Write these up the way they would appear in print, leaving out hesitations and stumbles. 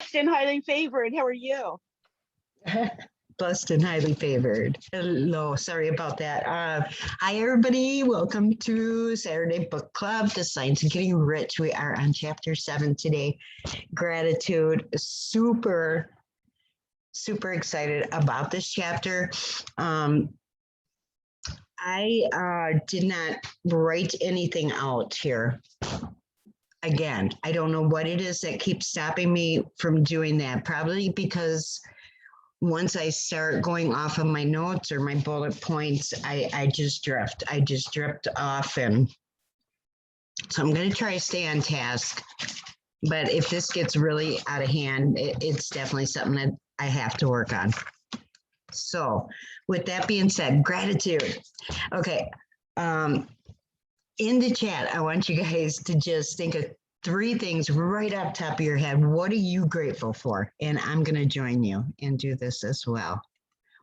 blessed and highly favored. How are you? Blessed and highly favored. Hello, sorry about that. Hi, everybody. Welcome to Saturday Book Club, The Science of Getting Rich. We are on chapter 7 today. Gratitude. Super excited about this chapter. I did not write anything out here. Again, I don't know what it is that keeps stopping me from doing that. Probably because once I start going off of my notes or my bullet points, I just drift. I just drift off. And so I'm going to try to stay on task. But if this gets really out of hand, it's definitely something that I have to work on. So with that being said, gratitude. Okay. In the chat, I want you guys to just think of 3 things right off the top of your head. What are you grateful for? And I'm going to join you and do this as well.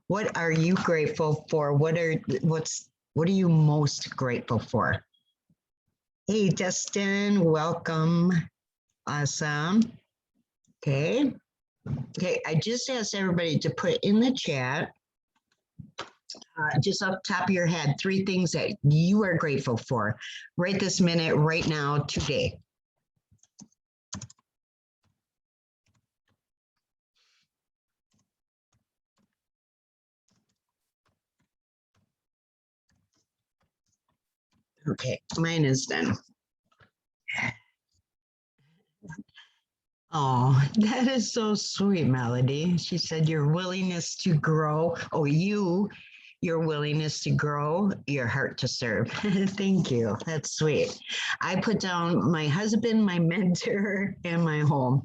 What are you grateful for? What are you most grateful for? Hey, Dustin, welcome. Awesome. Okay. I just asked everybody to put in the chat, just off the top of your head, 3 things that you are grateful for right this minute, right now, today. Okay, mine is done. Oh, that is so sweet, Melody. She said your willingness to grow, your willingness to grow, your heart to serve. Thank you. That's sweet. I put down my husband, my mentor, and my home.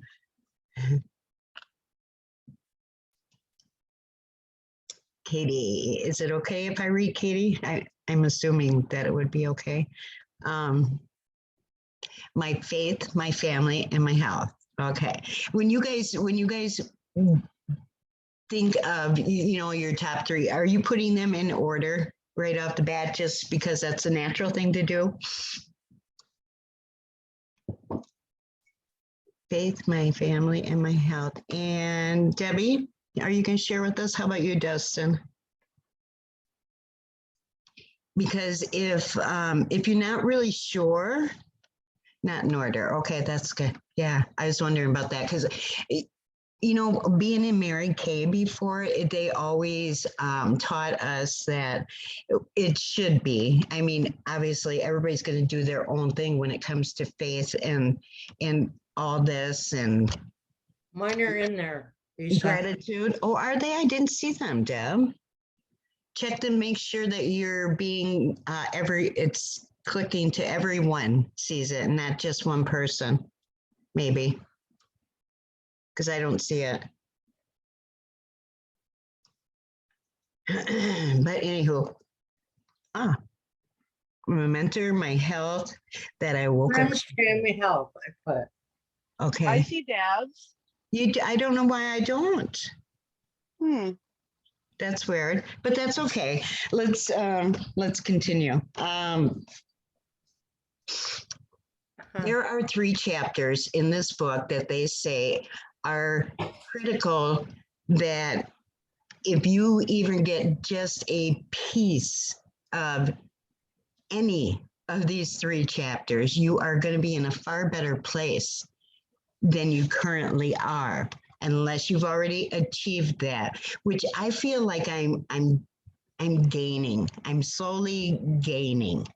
Katie, is it okay if I read Katie? I'm assuming that it would be okay. My faith, my family, and my health. Okay. When you guys think of, your top 3, are you putting them in order right off the bat just because that's a natural thing to do? Faith, my family, and my health. And Debbie, are you going to share with us? How about you, Dustin? Because if you're not really sure, not in order. Okay, that's good. Yeah, I was wondering about that because, being in Mary Kay before, they always taught us that it should be. I mean, obviously, everybody's going to do their own thing when it comes to faith and all this and. Mine are in there. Lisa. Gratitude. Oh, are they? I didn't see them, Deb. Check to make sure that you're being it's clicking to everyone sees it and not just one person, maybe. Because I don't see it. But anywho, my mentor, my health, that I woke up. Family health, I put. Okay. I see Dabs. I don't know why I don't. That's weird, but that's okay. Let's continue. There are 3 chapters in this book that they say are critical, that if you even get just a piece of any of these 3 chapters, you are going to be in a far better place than you currently are, unless you've already achieved that, which I feel like I'm gaining. I'm slowly gaining.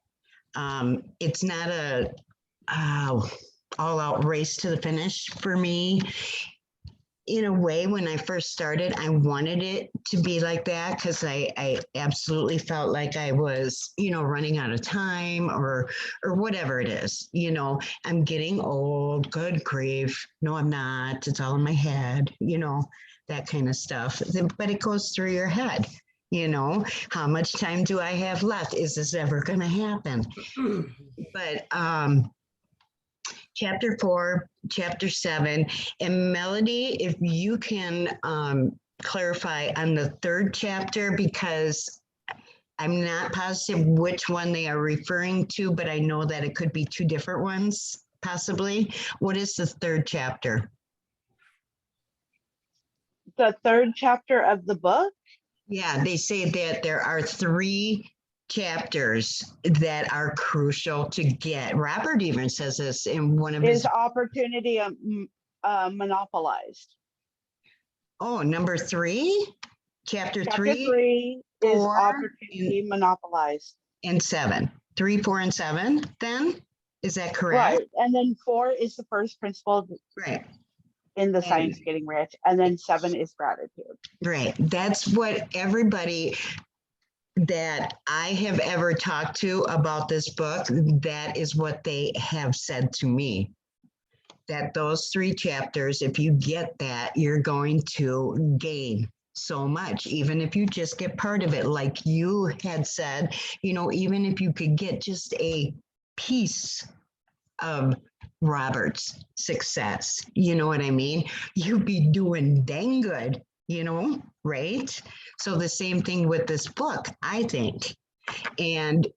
It's not a all-out race to the finish for me. In a way, when I first started, I wanted it to be like that because I absolutely felt like I was, running out of time or whatever it is. I'm getting old, good grief. No, I'm not. It's all in my head, that kind of stuff. But it goes through your head. How much time do I have left? Is this ever going to happen? But chapter 4, chapter 7, and Melody, if you can clarify on the 3rd chapter, because I'm not positive which one they are referring to, but I know that it could be 2 different ones, possibly. What is the 3rd chapter? The third chapter of the book Yeah, they say that there are 3 chapters that are crucial to get. Robert even says this in one of is his, opportunity monopolized. oh, number 3, chapter Chapter 3, 3 is 4, opportunity monopolized. and 7. 3, 4, and 7, then? Is that correct? Right. And then 4 is the first principle Right. in the And- science getting rich. And then 7 is gratitude. Right. That's what everybody that I have ever talked to about this book, that is what they have said to me. That those 3 chapters, if you get that, you're going to gain so much, even if you just get part of it. Like you had said, even if you could get just a piece of Robert's success, you know what I mean? You'd be doing dang good, right? So the same thing with this book, I think. And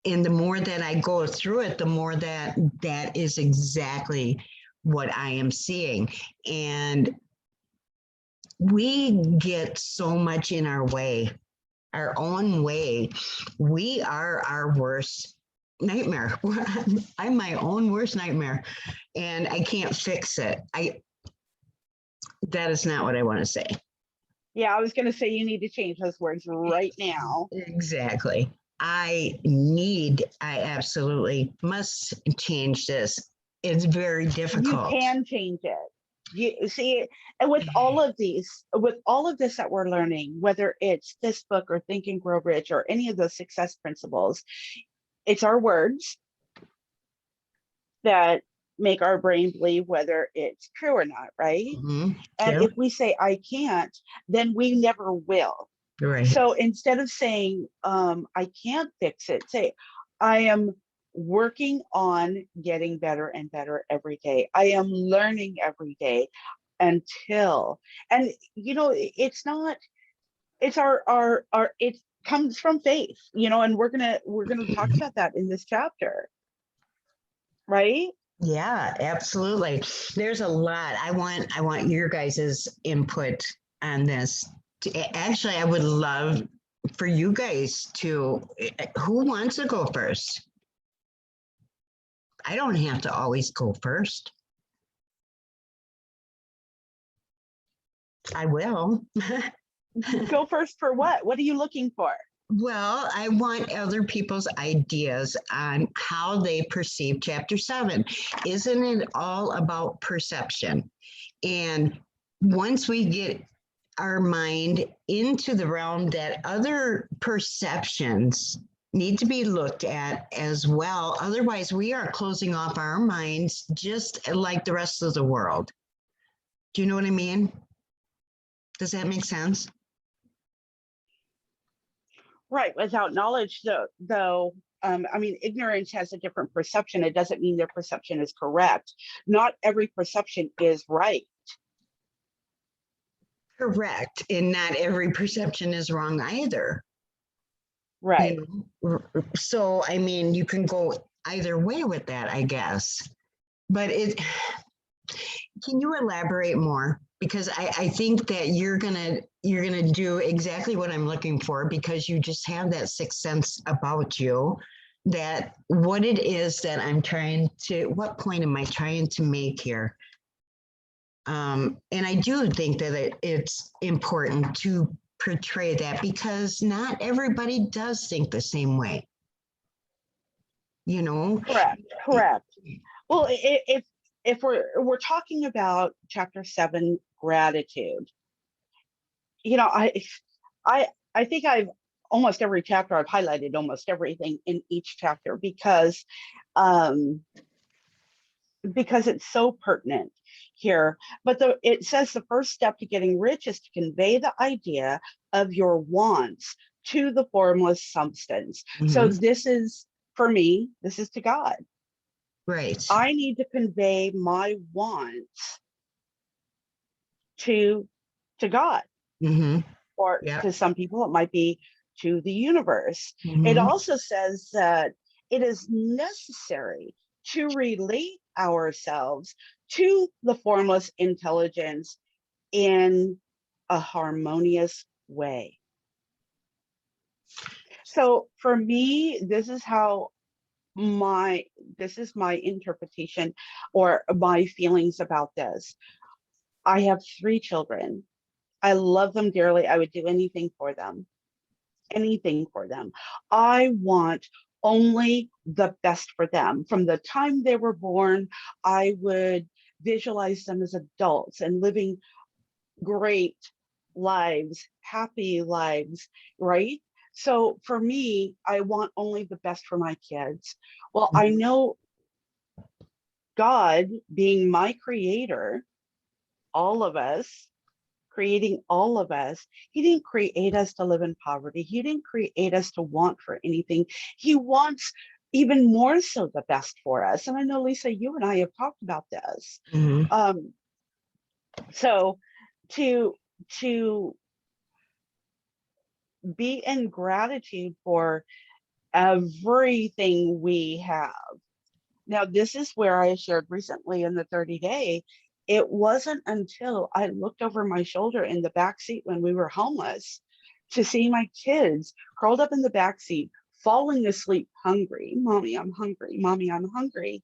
the more that I go through it, the more that is exactly what I am seeing. And we get so much in our way, our own way. We are our worst nightmare. I'm my own worst nightmare, and I can't fix it. That is not what I want to say. Yeah, I was going to say you need to change those words right now. Exactly. I absolutely must change this. It's very difficult. You can change it. You see, and with all of this that we're learning, whether it's this book or Think and Grow Rich or any of those success principles, it's our words that make our brain believe whether it's true or not, right? Mhm. And Yeah. if we say I can't, then we never will. Right. So instead of saying I can't fix it, say I am working on getting better and better every day. I am learning every day until, and it's not, it's our it comes from faith, and we're gonna talk about that in this chapter, right? Yeah, absolutely. There's a lot. I want your guys' input on this. Actually, I would love for you guys to, who wants to go first? I don't have to always go first. I will. Go first for what? What are you looking for? Well, I want other people's ideas on how they perceive chapter 7. Isn't it all about perception? And once we get our mind into the realm that other perceptions need to be looked at as well. Otherwise, we are closing off our minds just like the rest of the world. Do you know what I mean? Does that make sense? Right. Without knowledge, though, I mean, ignorance has a different perception. It doesn't mean their perception is correct. Not every perception is right. Correct. And not every perception is wrong either. Right. So, I mean, you can go either way with that, I guess. But can you elaborate more? Because I think that you're gonna do exactly what I'm looking for, because you just have that sixth sense about you, that what it is that I'm trying to, what point am I trying to make here? And I do think that it's important to portray that, because not everybody does think the same way. Correct. Well, if we're talking about chapter 7, gratitude, I think I've almost every chapter I've highlighted almost everything in each chapter because it's so pertinent here. But it says the first step to getting rich is to convey the idea of your wants to the formless substance. So this is, for me, this is to God. Right. I need to convey my wants to God. Or to some people, it might be to the universe. It also says that it is necessary to relate ourselves to the formless intelligence in a harmonious way. So for me, this is my interpretation or my feelings about this. I have 3 children. I love them dearly. I would do anything for them. Anything for them. I want only the best for them. From the time they were born, I would visualize them as adults and living great lives, happy lives, right? So for me, I want only the best for my kids. Well, I know God, being my creator, all of us, creating all of us, he didn't create us to live in poverty. He didn't create us to want for anything. He wants even more so the best for us. And I know, Lisa, you and I have talked about this. Mhm. So to be in gratitude for everything we have. Now, this is where I shared recently in the 30-day. It wasn't until I looked over my shoulder in the back seat when we were homeless to see my kids curled up in the back seat, falling asleep hungry. Mommy, I'm hungry. Mommy, I'm hungry.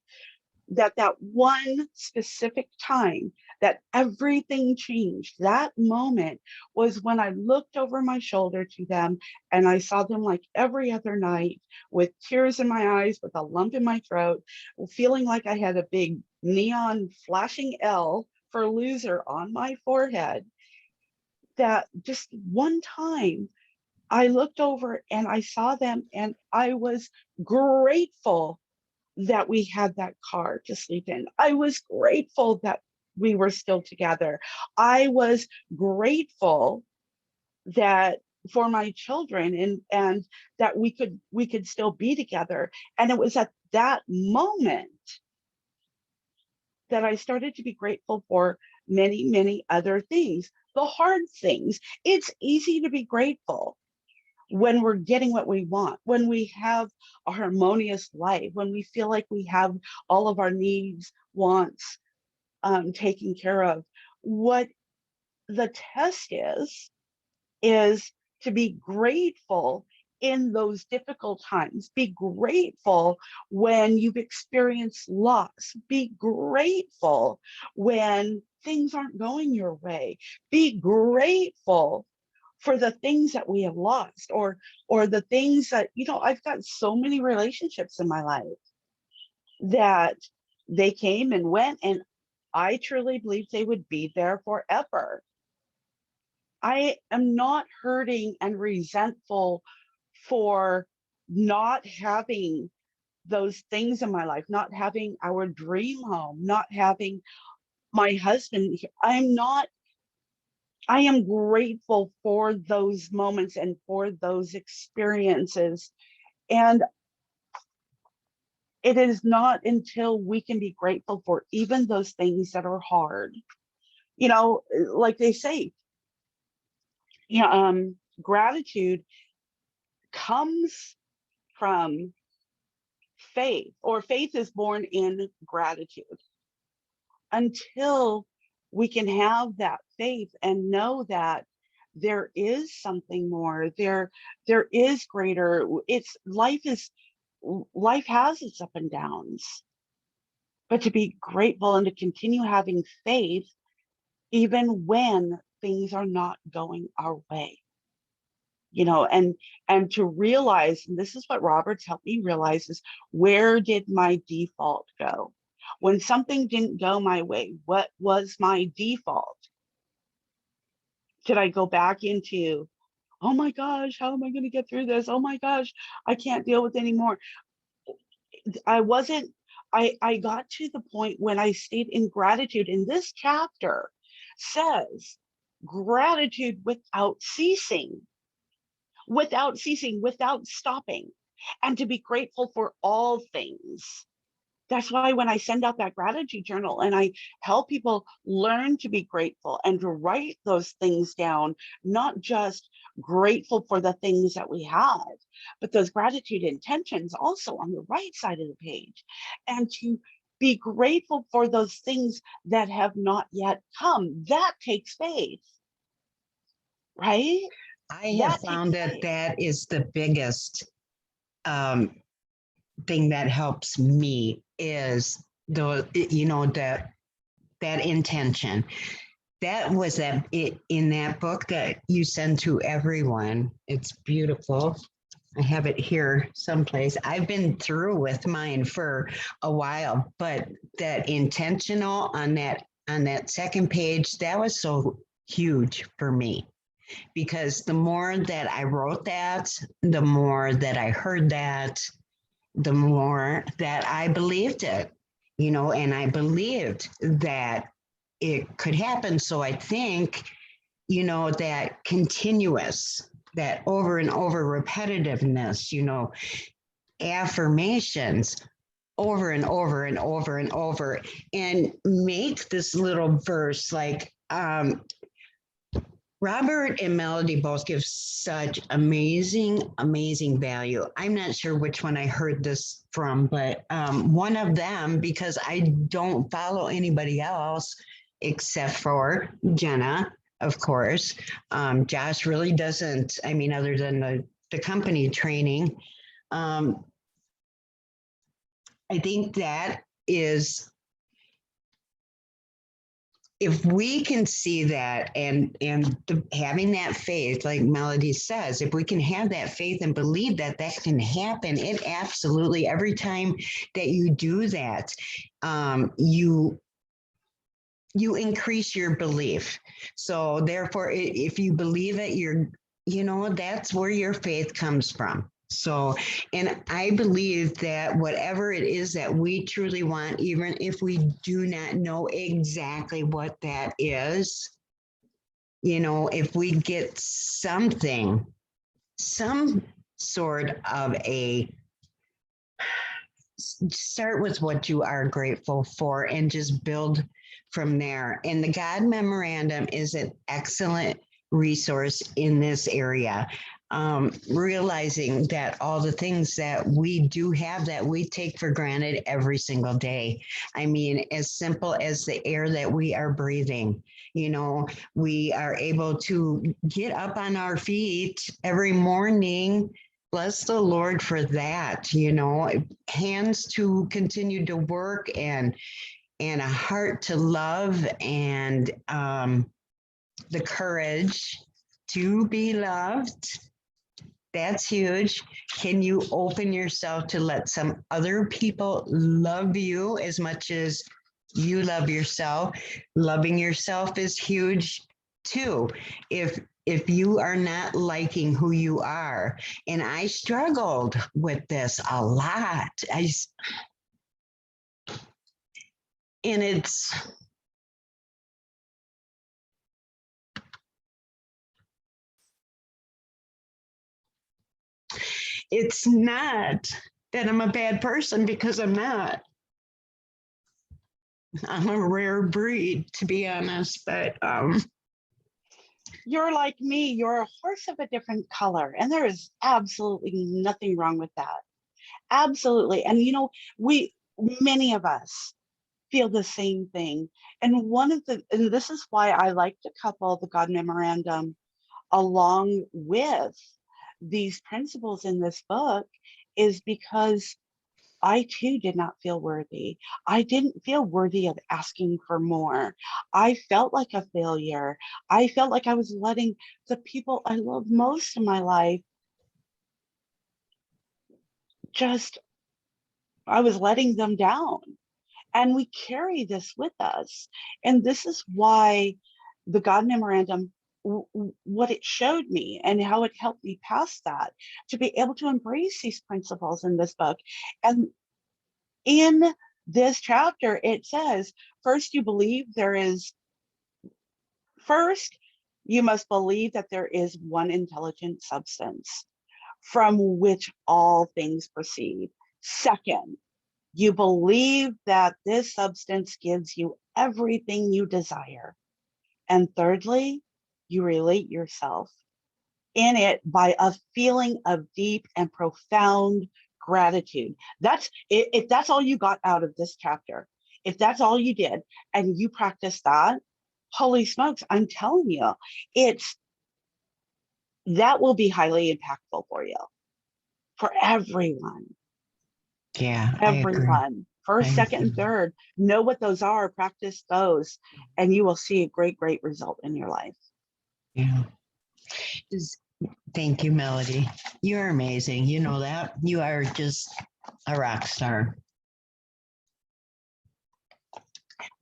That one specific time that everything changed, that moment was when I looked over my shoulder to them and I saw them like every other night with tears in my eyes, with a lump in my throat, feeling like I had a big neon flashing L for loser on my forehead. That just one time I looked over and I saw them and I was grateful that we had that car to sleep in. I was grateful that we were still together. I was grateful that for my children and that we could still be together. And it was at that moment that I started to be grateful for many, many other things, the hard things. It's easy to be grateful when we're getting what we want, when we have a harmonious life, when we feel like we have all of our needs, wants taken care of. What the test is to be grateful in those difficult times. Be grateful when you've experienced loss. Be grateful when things aren't going your way. Be grateful for the things that we have lost or the things that, I've got so many relationships in my life that they came and went, and I truly believe they would be there forever. I am not hurting and resentful for not having those things in my life, not having our dream home, not having my husband. I am grateful for those moments and for those experiences. And it is not until we can be grateful for even those things that are hard, like they say, gratitude comes from faith, or faith is born in gratitude. Until we can have that faith and know that there is something more, there is greater. Life has its up and downs, but to be grateful and to continue having faith even when things are not going our way, and to realize, and this is what Robert's helped me realize, is where did my default go? When something didn't go my way, what was my default? Did I go back into, oh my gosh, how am I going to get through this? Oh my gosh, I can't deal with anymore. I wasn't, I got to the point when I stayed in gratitude. And this chapter says gratitude without ceasing, without stopping, and to be grateful for all things. That's why when I send out that gratitude journal and I help people learn to be grateful and to write those things down, not just grateful for the things that we have, but those gratitude intentions also on the right side of the page, and to be grateful for those things that have not yet come. That takes faith. right? I That have takes found that faith. that is the biggest um, thing that helps me is that intention. That was in that book that you send to everyone. It's beautiful. I have it here someplace. I've been through with mine for a while, but that intentional on that second page, that was so huge for me because the more that I wrote that, the more that I heard that, the more that I believed it, and I believed that it could happen. So I think, that continuous, that over and over repetitiveness, affirmations over and over and over and over, and make this little verse like, Robert and Melody both give such amazing, amazing value. I'm not sure which one I heard this from, but one of them, because I don't follow anybody else except for Jenna, of course. Josh really doesn't, I mean, other than the company training. I think that is, if we can see that having that faith, like Melody says, if we can have that faith and believe that that can happen, it absolutely, every time that you do that, you increase your belief. So therefore, if you believe it, that's where your faith comes from. So, and I believe that whatever it is that we truly want, even if we do not know exactly what that is, if we get something, some sort of start with what you are grateful for and just build from there. And the God Memorandum is an excellent resource in this area. Realizing that all the things that we do have that we take for granted every single day. I mean, as simple as the air that we are breathing, we are able to get up on our feet every morning. Bless the Lord for that, hands to continue to work and a heart to love and the courage to be loved. That's huge. Can you open yourself to let some other people love you as much as you love yourself? Loving yourself is huge too. If you are not liking who you are, and I struggled with this a lot. And it's not that I'm a bad person, because I'm not. I'm a rare breed, to be honest, but You're like me, you're a horse of a different color, and there is absolutely nothing wrong with that. Absolutely. And many of us feel the same thing. And and this is why I like to couple the God Memorandum along with these principles in this book, is because I too did not feel worthy. I didn't feel worthy of asking for more. I felt like a failure. I felt like I was letting the people I love most in my life just, I was letting them down. And we carry this with us. And this is why the God Memorandum, what it showed me and how it helped me pass that, to be able to embrace these principles in this book. And in this chapter, it says, first, first, you must believe that there is one intelligent substance from which all things proceed. Second, you believe that this substance gives you everything you desire. And thirdly, you relate yourself in it by a feeling of deep and profound gratitude. If that's all you got out of this chapter, if that's all you did and you practice that, holy smokes, I'm telling you, it's that will be highly impactful for everyone. Yeah, I agree. Everyone. First, I second, and agree. third. Know what those are, practice those, and you will see a great, great result in your life. Yeah. Thank you, Melody. You're amazing. You know that. You are just a rock star.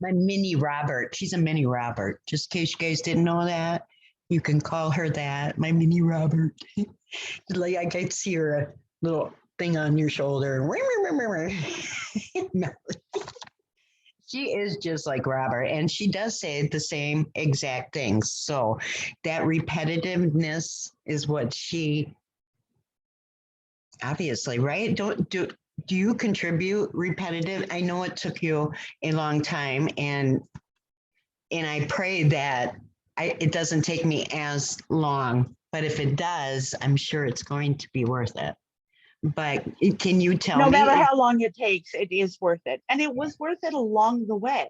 My mini Robert. She's a mini Robert. Just in case you guys didn't know that, you can call her that. My mini Robert. Like I could see her little thing on your shoulder. She is just like Robert, and she does say the same exact things. So that repetitiveness is what she obviously, right? Do you contribute repetitive? I know it took you a long time, and I pray that it doesn't take me as long. But if it does, I'm sure it's going to be worth it. But can you tell No me? matter how long it takes, it is worth it. And it was worth it along the way.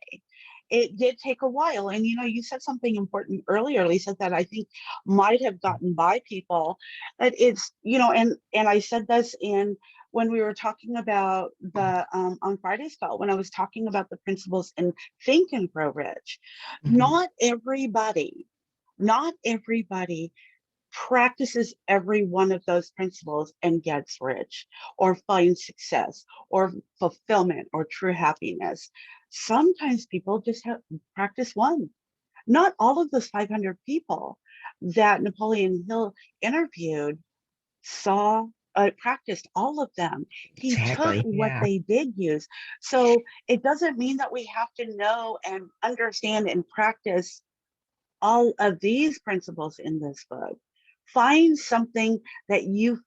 It did take a while. And you said something important earlier, Lisa, that I think might have gotten by people. That it's, and I said this when we were talking about the on Friday's call, when I was talking about the principles in Think and Grow Rich. Mhm. Not everybody practices every one of those principles and gets rich or finds success or fulfillment or true happiness. Sometimes people just practice one. Not all of those 500 people that Napoleon Hill interviewed practiced all of them. He took Exactly. what Yeah. they did use. So it doesn't mean that we have to know and understand and practice all of these principles in this book. Find something that you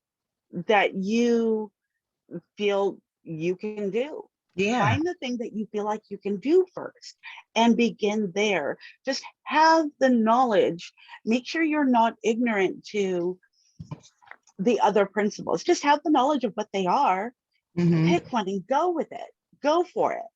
feel you can do. Yeah. Find the thing that you feel like you can do first and begin there. Just have the knowledge. Make sure you're not ignorant to the other principles. Just have the knowledge of what they are. Mhm. Pick one and go with it. Go for it.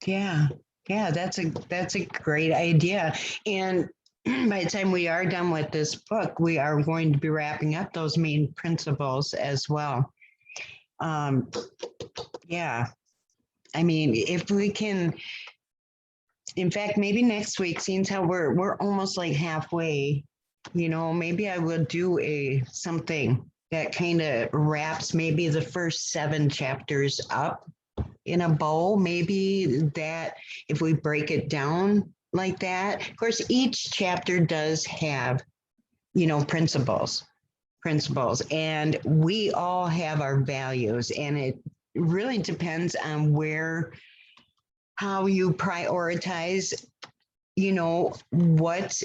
Yeah. Yeah, that's a great idea. And by the time we are done with this book, we are going to be wrapping up those main principles as well. Yeah. I mean, if we can, in fact, maybe next week, seeing how we're almost like halfway, maybe I will do something that kind of wraps maybe the first 7 chapters up in a bow. Maybe that if we break it down like that. Of course, each chapter does have, principles, and we all have our values, and it really depends on how you prioritize, what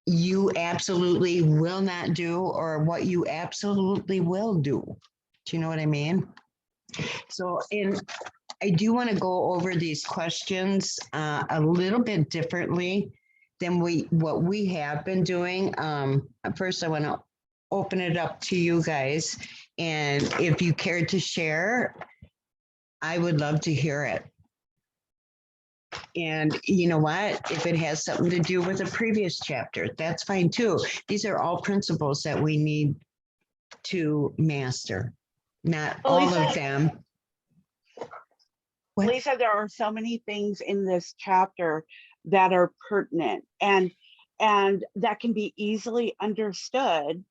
you absolutely will not do or what you absolutely will do. Do you know what I mean? So, I do want to go over these questions a little bit differently than what we have been doing. First, I want to open it up to you guys, and if you care to share, I would love to hear it. And you know what? If it has something to do with a previous chapter, that's fine too. These are all principles that we need to master. Not Well, all of them. What? Lisa, there are so many things in this chapter that are pertinent and that can be easily understood.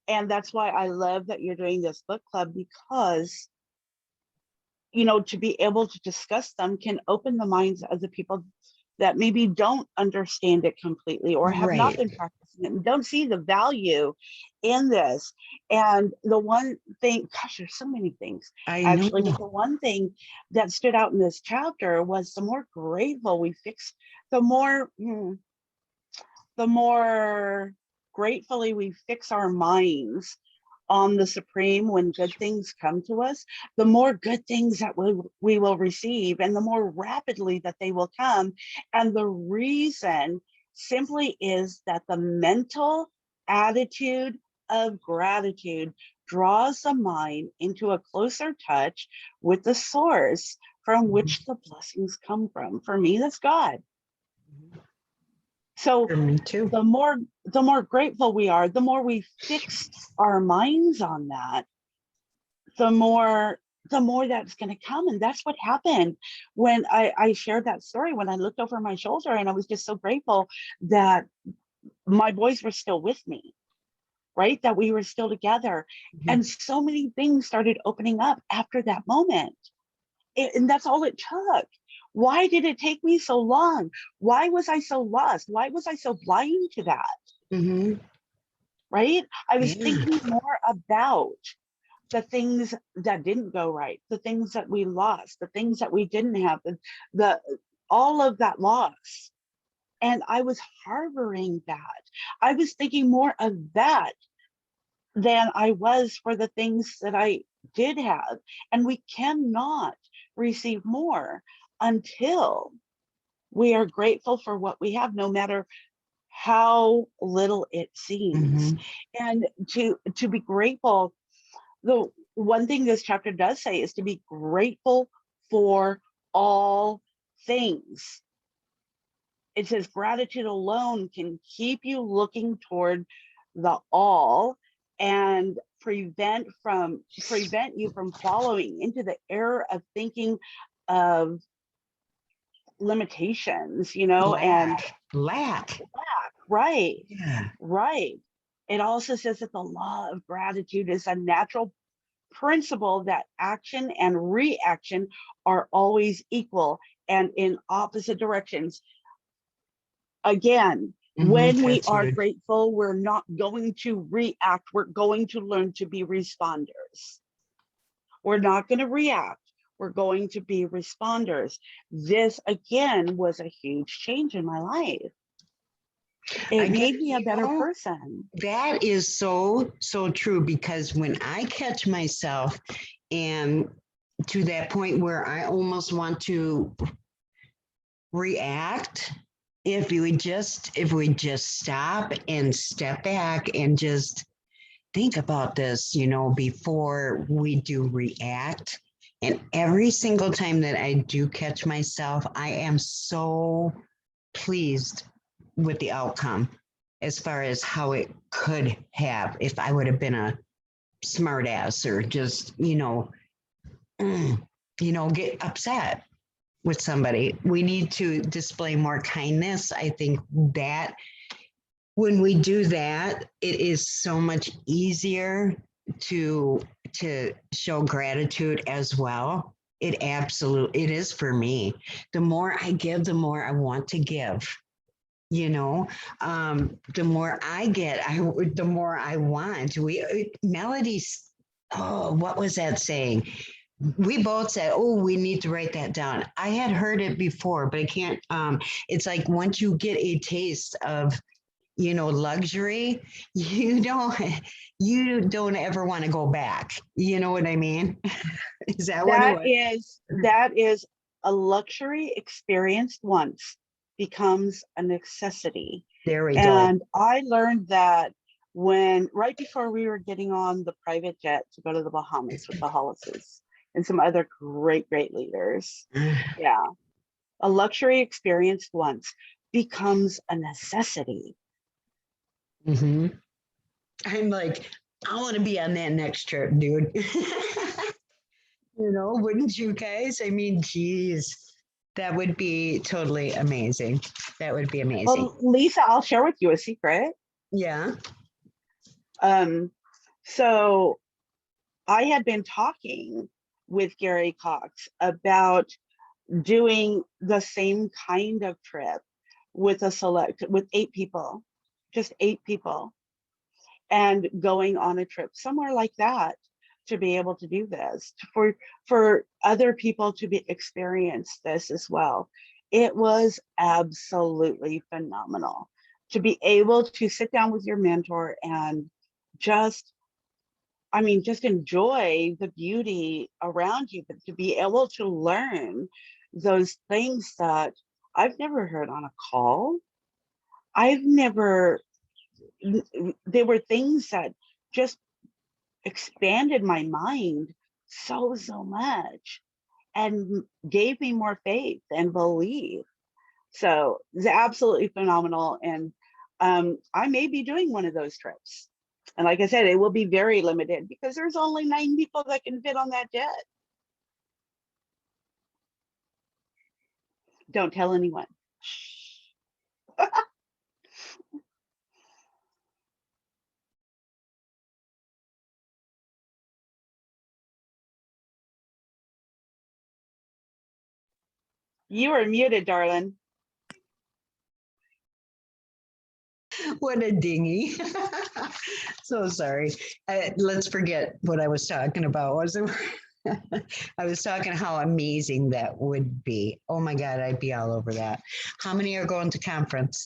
And that's why I love that you're doing this book club, because to be able to discuss them can open the minds of the people that maybe don't understand it completely or have not Right. been practicing it and don't see the value in this. And the one thing, gosh, there's so many things I actually, but know. the one thing that stood out in this chapter was the more grateful we fix, the more gratefully we fix our minds on the Supreme when good things come to us, the more good things that we will receive and the more rapidly that they will come. And the reason simply is that the mental attitude of gratitude draws the mind into a closer touch with the source from which the blessings come from. For me, that's God. So For me too. the more grateful we are, the more we fix our minds on that, the more that's going to come. And that's what happened when I shared that story, when I looked over my shoulder, and I was just so grateful that my boys were still with me, right? That we were still together. Mhm. And so many things started opening up after that moment. And that's all it took. Why did it take me so long? Why was I so lost? Why was I so blind to that? Mhm. Right? I was Yeah. thinking more about the things that didn't go right, the things that we lost, the things that we didn't have, the all of that loss. And I was harboring that. I was thinking more of that than I was for the things that I did have. And we cannot receive more until we are grateful for what we have, no matter how little it seems. Mhm. And to be grateful, the one thing this chapter does say is to be grateful for all things. It says gratitude alone can keep you looking toward the all and prevent you from following into the error of thinking of limitations, and Lack. right, Yeah. right. It also says that the law of gratitude is a natural principle that action and reaction are always equal and in opposite directions. Again, Mhm. when we That's are huge. grateful, we're not going to react. We're going to learn to be responders. We're not going to react. We're going to be responders. This, again, was a huge change in my life. I It get, made me a better person. that is so, so true, because when I catch myself and to that point where I almost want to react, if we just stop and step back and just think about this, before we do react. And every single time that I do catch myself, I am so pleased with the outcome as far as how it could have if I would have been a smart ass or just, get upset with somebody. We need to display more kindness. I think that when we do that, it is so much easier to show gratitude as well. It is for me. The more I give, the more I want to give. The more I get, the more I want. Melodies. Oh, what was that saying? We both said, "Oh, we need to write that down." I had heard it before, but I can't. It's like once you get a taste of luxury, you don't ever want to go back. You know what I mean? Is that what it That was? is a luxury experienced once becomes a necessity. There we go. And I learned that right before we were getting on the private jet to go to the Bahamas with the Hollises and some other great, great leaders. Yeah. A luxury experienced once becomes a necessity. Hmm. I'm like, I want to be on that next trip, dude. Wouldn't you guys? I mean, geez, that would be totally amazing. That would be amazing. Well, Lisa, I'll share with you a secret. Yeah. So I had been talking with Gary Cox about doing the same kind of trip with with 8 people, just 8 people, and going on a trip somewhere like that to be able to do this, for other people to experience this as well. It was absolutely phenomenal to be able to sit down with your mentor and just just enjoy the beauty around you, but to be able to learn those things that I've never heard on a call. I've never, There were things that just expanded my mind so much and gave me more faith and belief. So it's absolutely phenomenal. And I may be doing one of those trips. And like I said, it will be very limited because there's only 9 people that can fit on that jet. Don't tell anyone. You are muted, darling. What a dingy. So sorry. Let's forget what I was talking about. Was it? I was talking how amazing that would be. Oh my God, I'd be all over that. How many are going to conference?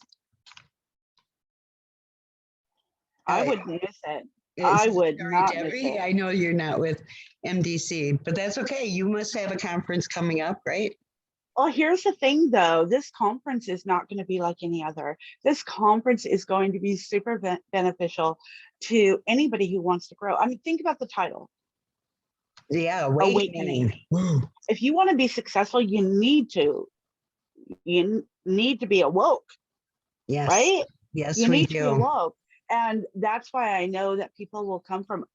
I would miss it. It's I would sorry, not miss Debbie. it. I know you're not with MDC, but that's okay. You must have a conference coming up, right? Well, here's the thing though, this conference is not going to be like any other. This conference is going to be super beneficial to anybody who wants to grow. I mean, think about the title, Yeah, Awakening. awakening. If you want to be successful, you need to be awoke, Yes, right? yes, You we need to be do. awoke. And that's why I know that people will come from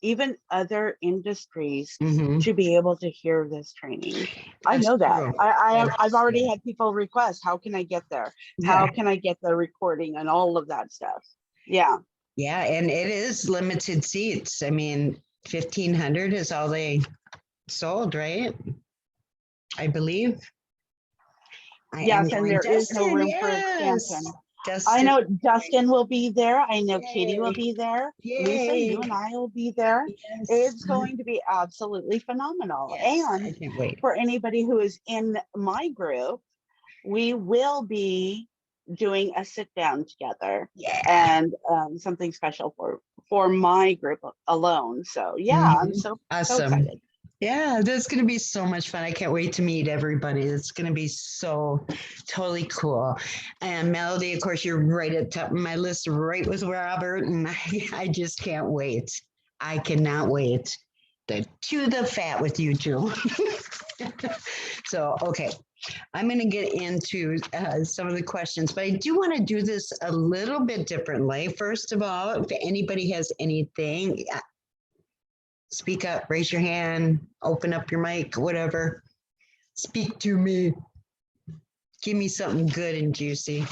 even other industries Mhm. to be able to hear this training. I That's know that. true. I've already had people request, how can I get there? How Yeah, can I get the recording and all of that stuff? Yeah. yeah, and it is limited seats. I mean, 1,500 is all they sold, right? I believe. I am Yes, and going, there is no Dustin, room for yes. expansion. I Dustin, know Dustin will be there. I know Katie will yay, be there. Lisa, you and yay. I will be there. Yes, It's going to be absolutely phenomenal. yes, I And can't wait. for anybody who is in my group, we will be doing a sit down together Yeah. and something special for my group alone. So yeah, I'm so Awesome. excited. Yeah, that's going to be so much fun. I can't wait to meet everybody. It's going to be so totally cool. And Melody, of course, you're right at the top of my list, right with Robert. And I just can't wait. I cannot wait to chew the fat with you two. So, okay, I'm going to get into some of the questions, but I do want to do this a little bit differently. First of all, if anybody has anything, speak up, raise your hand, open up your mic, whatever. Speak to me. Give me something good and juicy.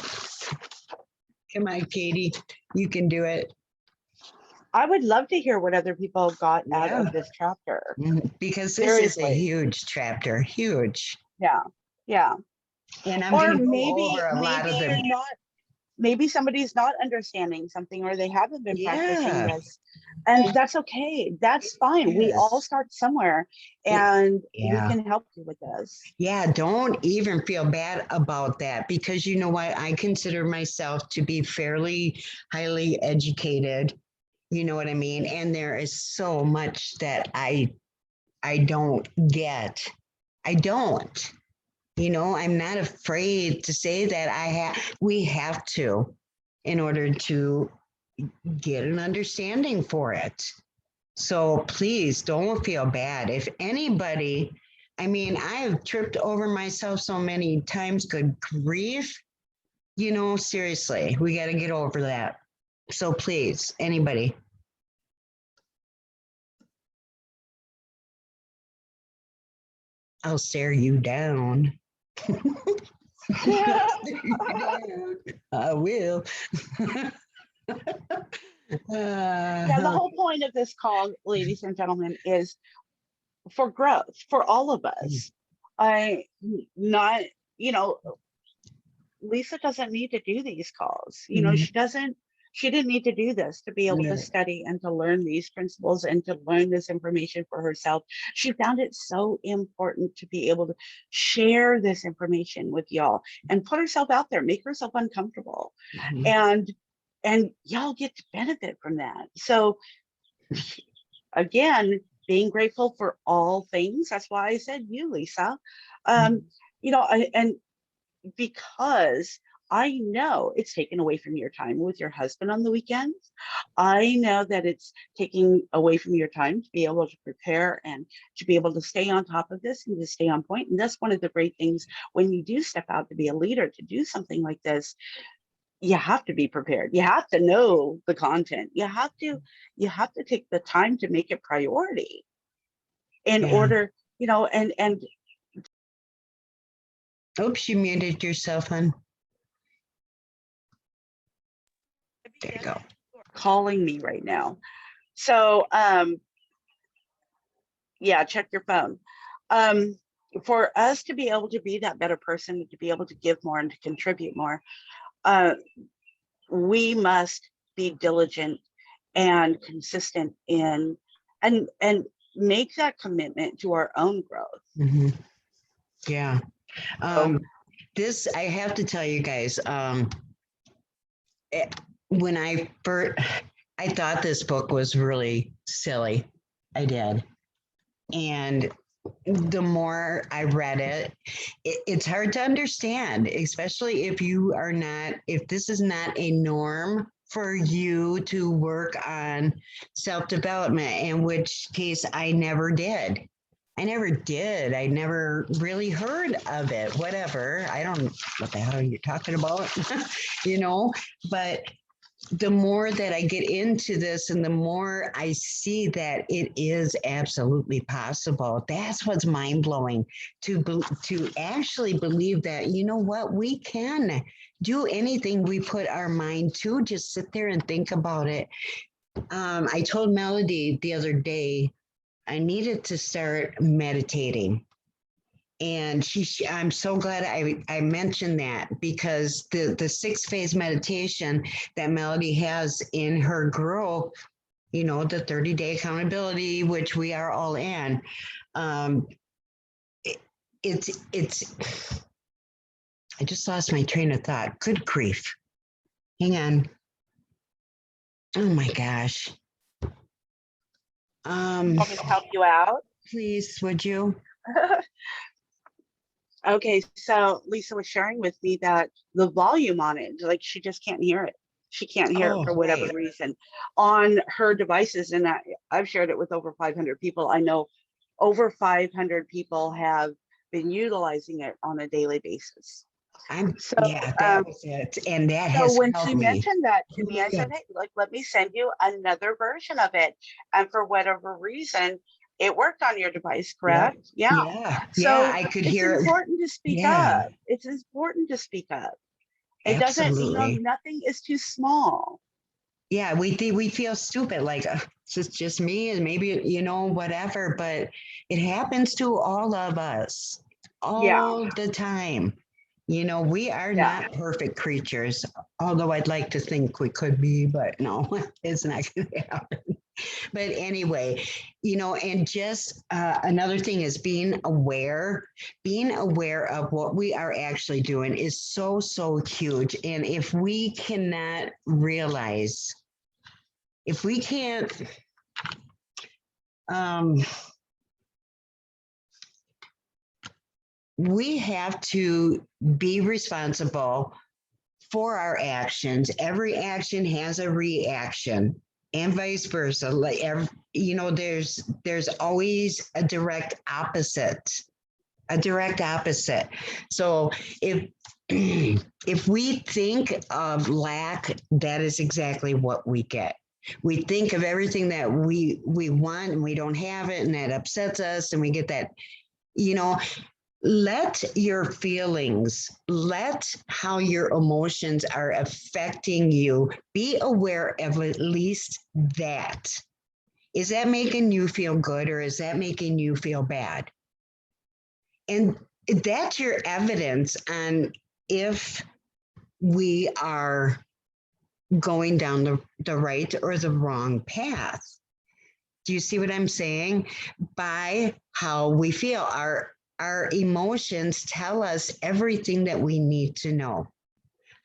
Come on, Katie, you can do it. I would love to hear what other people got out Yeah. of this chapter. Because this is a Seriously. huge chapter, huge. Yeah. Yeah. And I'm Or going to go maybe over a lot of them. maybe somebody's not understanding something or they haven't been practicing Yeah. this. And that's okay. That's fine. We all start somewhere and we Yeah. can help you with this. Yeah, don't even feel bad about that because you know what? I consider myself to be fairly highly educated. You know what I mean? And there is so much that I don't get. I don't. You know, I'm not afraid to say that we have to in order to get an understanding for it. So please don't feel bad. If anybody, I mean, I have tripped over myself so many times, good grief. You know, seriously, we got to get over that. So please, anybody. I'll stare you down. I will. Yeah, the whole point of this call, ladies and gentlemen, is for growth for all of us. Not, you know, Lisa doesn't need to do these calls. You know, she didn't need to do this to be able to study and to learn these principles and to learn this information for herself. She found it so important to be able to share this information with y'all and put herself out there, make herself uncomfortable. And y'all get to benefit from that. So again, being grateful for all things. That's why I said you, Lisa. You know, and because I know it's taken away from your time with your husband on the weekends. I know that it's taking away from your time to be able to prepare and to be able to stay on top of this and to stay on point. And that's one of the great things when you do step out to be a leader, to do something like this. You have to be prepared. You have to know the content. You have to take the time to make it priority in Yeah. order, and Oops, you muted yourself, hon. There you go. calling me right now. So yeah, check your phone. For us to be able to be that better person, to be able to give more and to contribute more, we must be diligent and consistent in and make that commitment to our own growth. Mhm. Yeah. So, This, I have to tell you guys, when I first, I thought this book was really silly. I did. And the more I read it, it's hard to understand, especially if you are not, if this is not a norm for you to work on self-development, in which case I never did. I never really heard of it. Whatever. I don't know what the hell you're talking about, but the more that I get into this and the more I see that it is absolutely possible, that's what's mind blowing to actually believe that, you know what, we can do anything we put our mind to, just sit there and think about it. I told Melody the other day, I needed to start meditating. And I'm so glad I mentioned that, because the 6-phase meditation that Melody has in her group, the 30-day accountability, which we are all in, it's I just lost my train of thought. Good grief. Hang on. Oh my gosh. want me to help you out? Please, would you? Okay, so Lisa was sharing with me that the volume on it, like she just can't hear it. She can't hear it for whatever reason on her devices. And I've shared it with over 500 people. I know over 500 people have been utilizing it on a daily basis. That was it. And that So has when helped she me. mentioned that to me, I said, hey, let me send you another version of it. And for whatever reason, it worked on your device, correct? Yeah. So I could it's hear it. important to speak up. It's important to speak up. It doesn't, Absolutely. nothing is too small. Yeah, we think we feel stupid, like it's just me and maybe, whatever, but it happens to all of us all the time. We are not perfect creatures, although I'd like to think we could be, but no, it's not going to happen. But anyway, and just another thing is being aware of what we are actually doing is so, so huge. And if we cannot realize, if we can't, we have to be responsible for our actions. Every action has a reaction, and vice versa. Like there's always a direct opposite. So if if we think of lack, that is exactly what we get. We think of everything that we want and we don't have it, and that upsets us, and we get that, let your feelings, let how your emotions are affecting you, be aware of at least that. Is that making you feel good, or is that making you feel bad? And that's your evidence on if we are going down the right or the wrong path. Do you see what I'm saying? By how we feel, our emotions tell us everything that we need to know.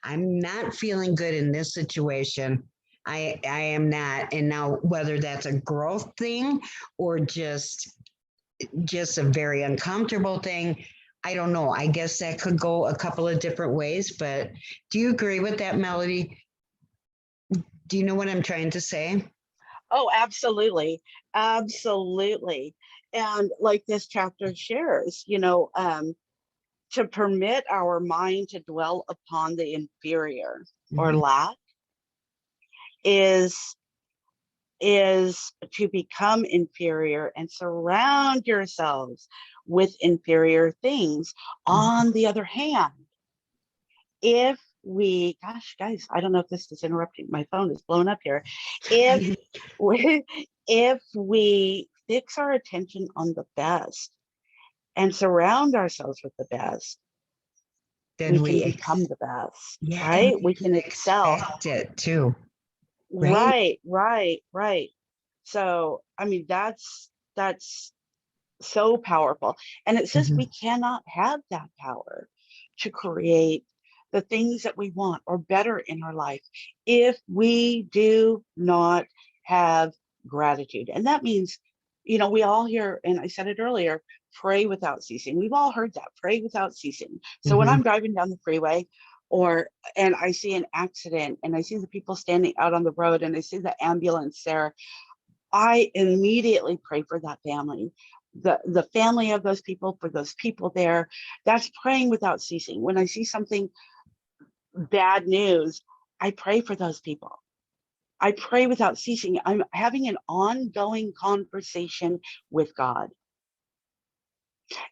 I'm not feeling good in this situation. I am not. And now, whether that's a growth thing or just a very uncomfortable thing, I don't know. I guess that could go a couple of different ways, but do you agree with that, Melody? Do you know what I'm trying to say? Oh, absolutely. Absolutely. And like this chapter shares, to permit our mind to dwell upon the inferior or Mhm. lack is to become inferior and surround yourselves with inferior things. On the other hand, if we, gosh, guys, I don't know if this is interrupting. My phone is blowing up here. If we, if we fix our attention on the best and surround ourselves with the best, we Then can we, become the best, yeah, and right? we We can can excel. expect it too, right? Right, right, right. So, I mean, that's so powerful. And it says we Mhm. cannot have that power to create the things that we want or better in our life if we do not have gratitude. And that means, we all hear, and I said it earlier, pray without ceasing. We've all heard that, pray without ceasing. So when Mhm. I'm driving down the freeway and I see an accident and I see the people standing out on the road and I see the ambulance there, I immediately pray for that family, the family of those people, for those people there. That's praying without ceasing. When I see something bad news, I pray for those people. I pray without ceasing. I'm having an ongoing conversation with God.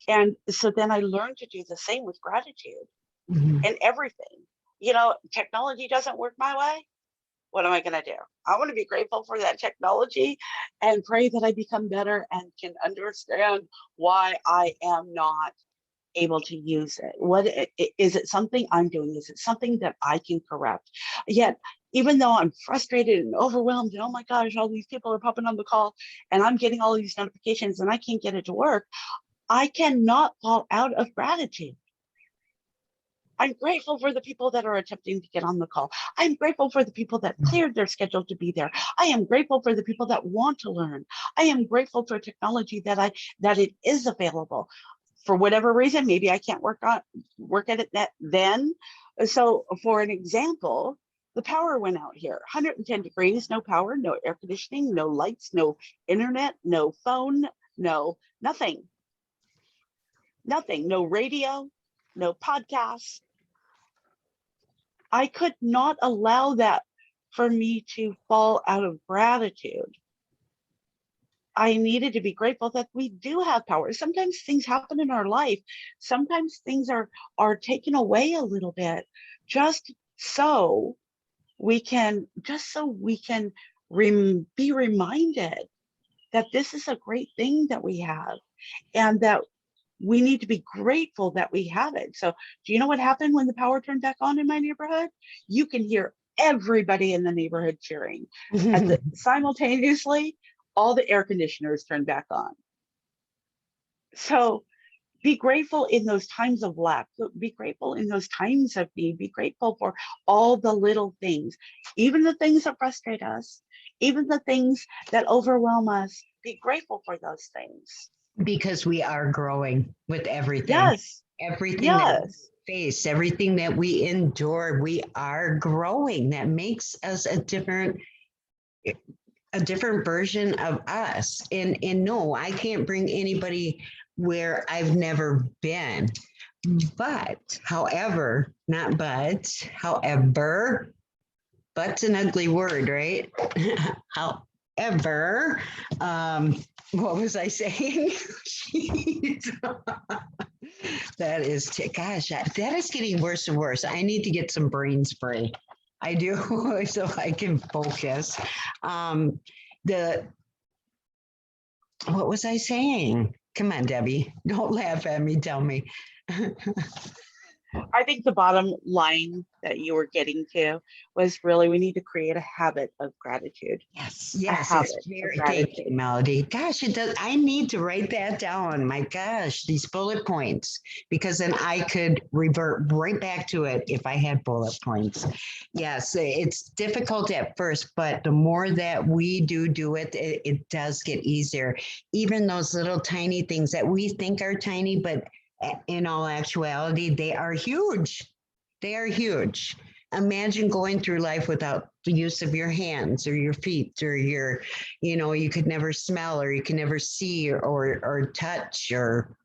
And so then I learn to do the same with gratitude Mhm. and everything. Technology doesn't work my way. What am I going to do? I want to be grateful for that technology and pray that I become better and can understand why I am not able to use it. Is it something I'm doing? Is it something that I can correct? Yet, even though I'm frustrated and overwhelmed, and oh my gosh, all these people are popping on the call and I'm getting all these notifications and I can't get it to work, I cannot fall out of gratitude. I'm grateful for the people that are attempting to get on the call. I'm grateful for the people that cleared their schedule to be there. I am grateful for the people that want to learn. I am grateful for technology that it is available. For whatever reason, maybe I can't work at it then. So for an example, the power went out here, 110 degrees, no power, no air conditioning, no lights, no internet, no phone, no nothing, no radio, no podcasts. I could not allow that for me to fall out of gratitude. I needed to be grateful that we do have power. Sometimes things happen in our life. Sometimes things are taken away a little bit, just so we can be reminded that this is a great thing that we have, and that we need to be grateful that we have it. So do you know what happened when the power turned back on in my neighborhood? You can hear everybody in the neighborhood cheering. Simultaneously, all the air conditioners turned back on. So be grateful in those times of lack. Be grateful in those times of need. Be grateful for all the little things, even the things that frustrate us, even the things that overwhelm us. Be grateful for those things. Because we are growing with everything, Yes, everything that we yes. face, everything that we endure, we are growing. That makes us a different version of us. And no, I can't bring anybody where I've never been. But however, not but, however, but's an ugly word, right? However, what was I saying? That is, gosh, that is getting worse and worse. I need to get some brain spray. I do, so I can focus. Um, the what was I saying? Come on, Debbie. Don't laugh at me. Tell me. I think the bottom line that you were getting to was really we need to create a habit of gratitude. Yes, A yes, it's habit of very, thank you, gratitude. Melody. Gosh, it does. I need to write that down. My gosh, these bullet points, because then I could revert right back to it if I had bullet points. Yes, it's difficult at first, but the more that we do it, it does get easier. Even those little tiny things that we think are tiny, but In all actuality, they are huge. They are huge. Imagine going through life without the use of your hands or your feet or your, you could never smell or you can never see or touch or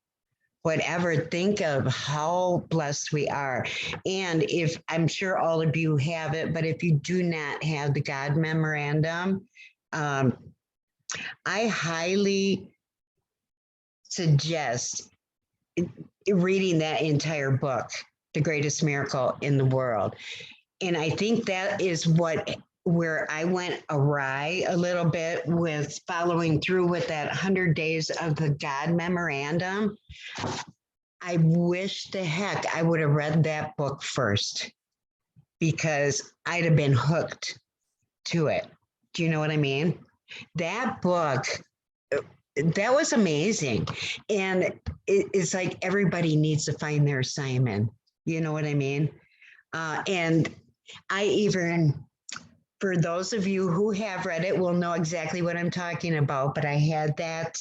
whatever. Think of how blessed we are. And if I'm sure all of you have it, but if you do not have the God memorandum, I highly suggest reading that entire book, The Greatest Miracle in the World. And I think that is where I went awry a little bit with following through with that 100 days of the God memorandum. I wish the heck I would have read that book first because I'd have been hooked to it. Do you know what I mean? That book, that was amazing. And it's like everybody needs to find their assignment. You know what I mean? And I even, for those of you who have read it, will know exactly what I'm talking about. But I had that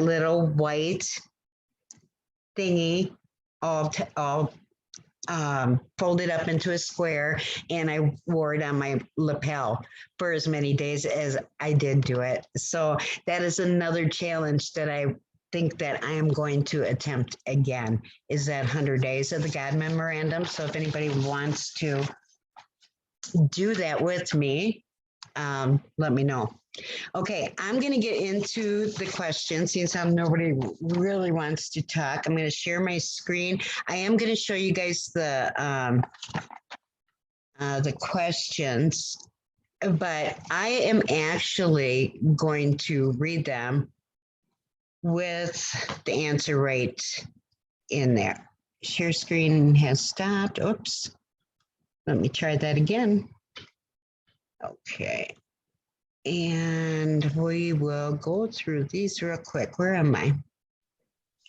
little white thingy all folded up into a square, and I wore it on my lapel for as many days as I did do it. So that is another challenge that I think that I am going to attempt again, is that 100 days of the God memorandum. So if anybody wants to do that with me, let me know. Okay, I'm going to get into the questions since nobody really wants to talk. I'm going to share my screen. I am going to show you guys the questions, but I am actually going to read them with the answer right in there. Share screen has stopped. Oops. Let me try that again. Okay. And we will go through these real quick. Where am I?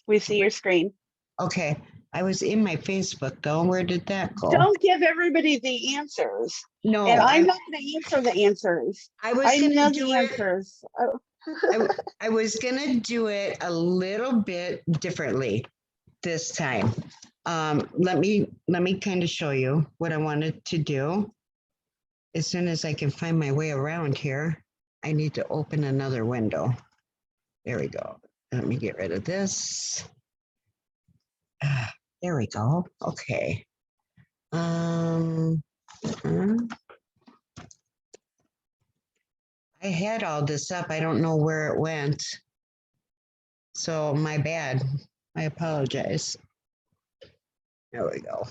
We see your screen. Okay. I was in my Facebook though. Where did that go? Don't give everybody the answers. No, And I'm not going to answer the answers. I was I going know to do the it. answers. Oh. I was going to do it a little bit differently this time. Let me kind of show you what I wanted to do. As soon as I can find my way around here, I need to open another window. There we go. Let me get rid of this. There we go. Okay. I had all this up. I don't know where it went. So my bad. I apologize. There we go.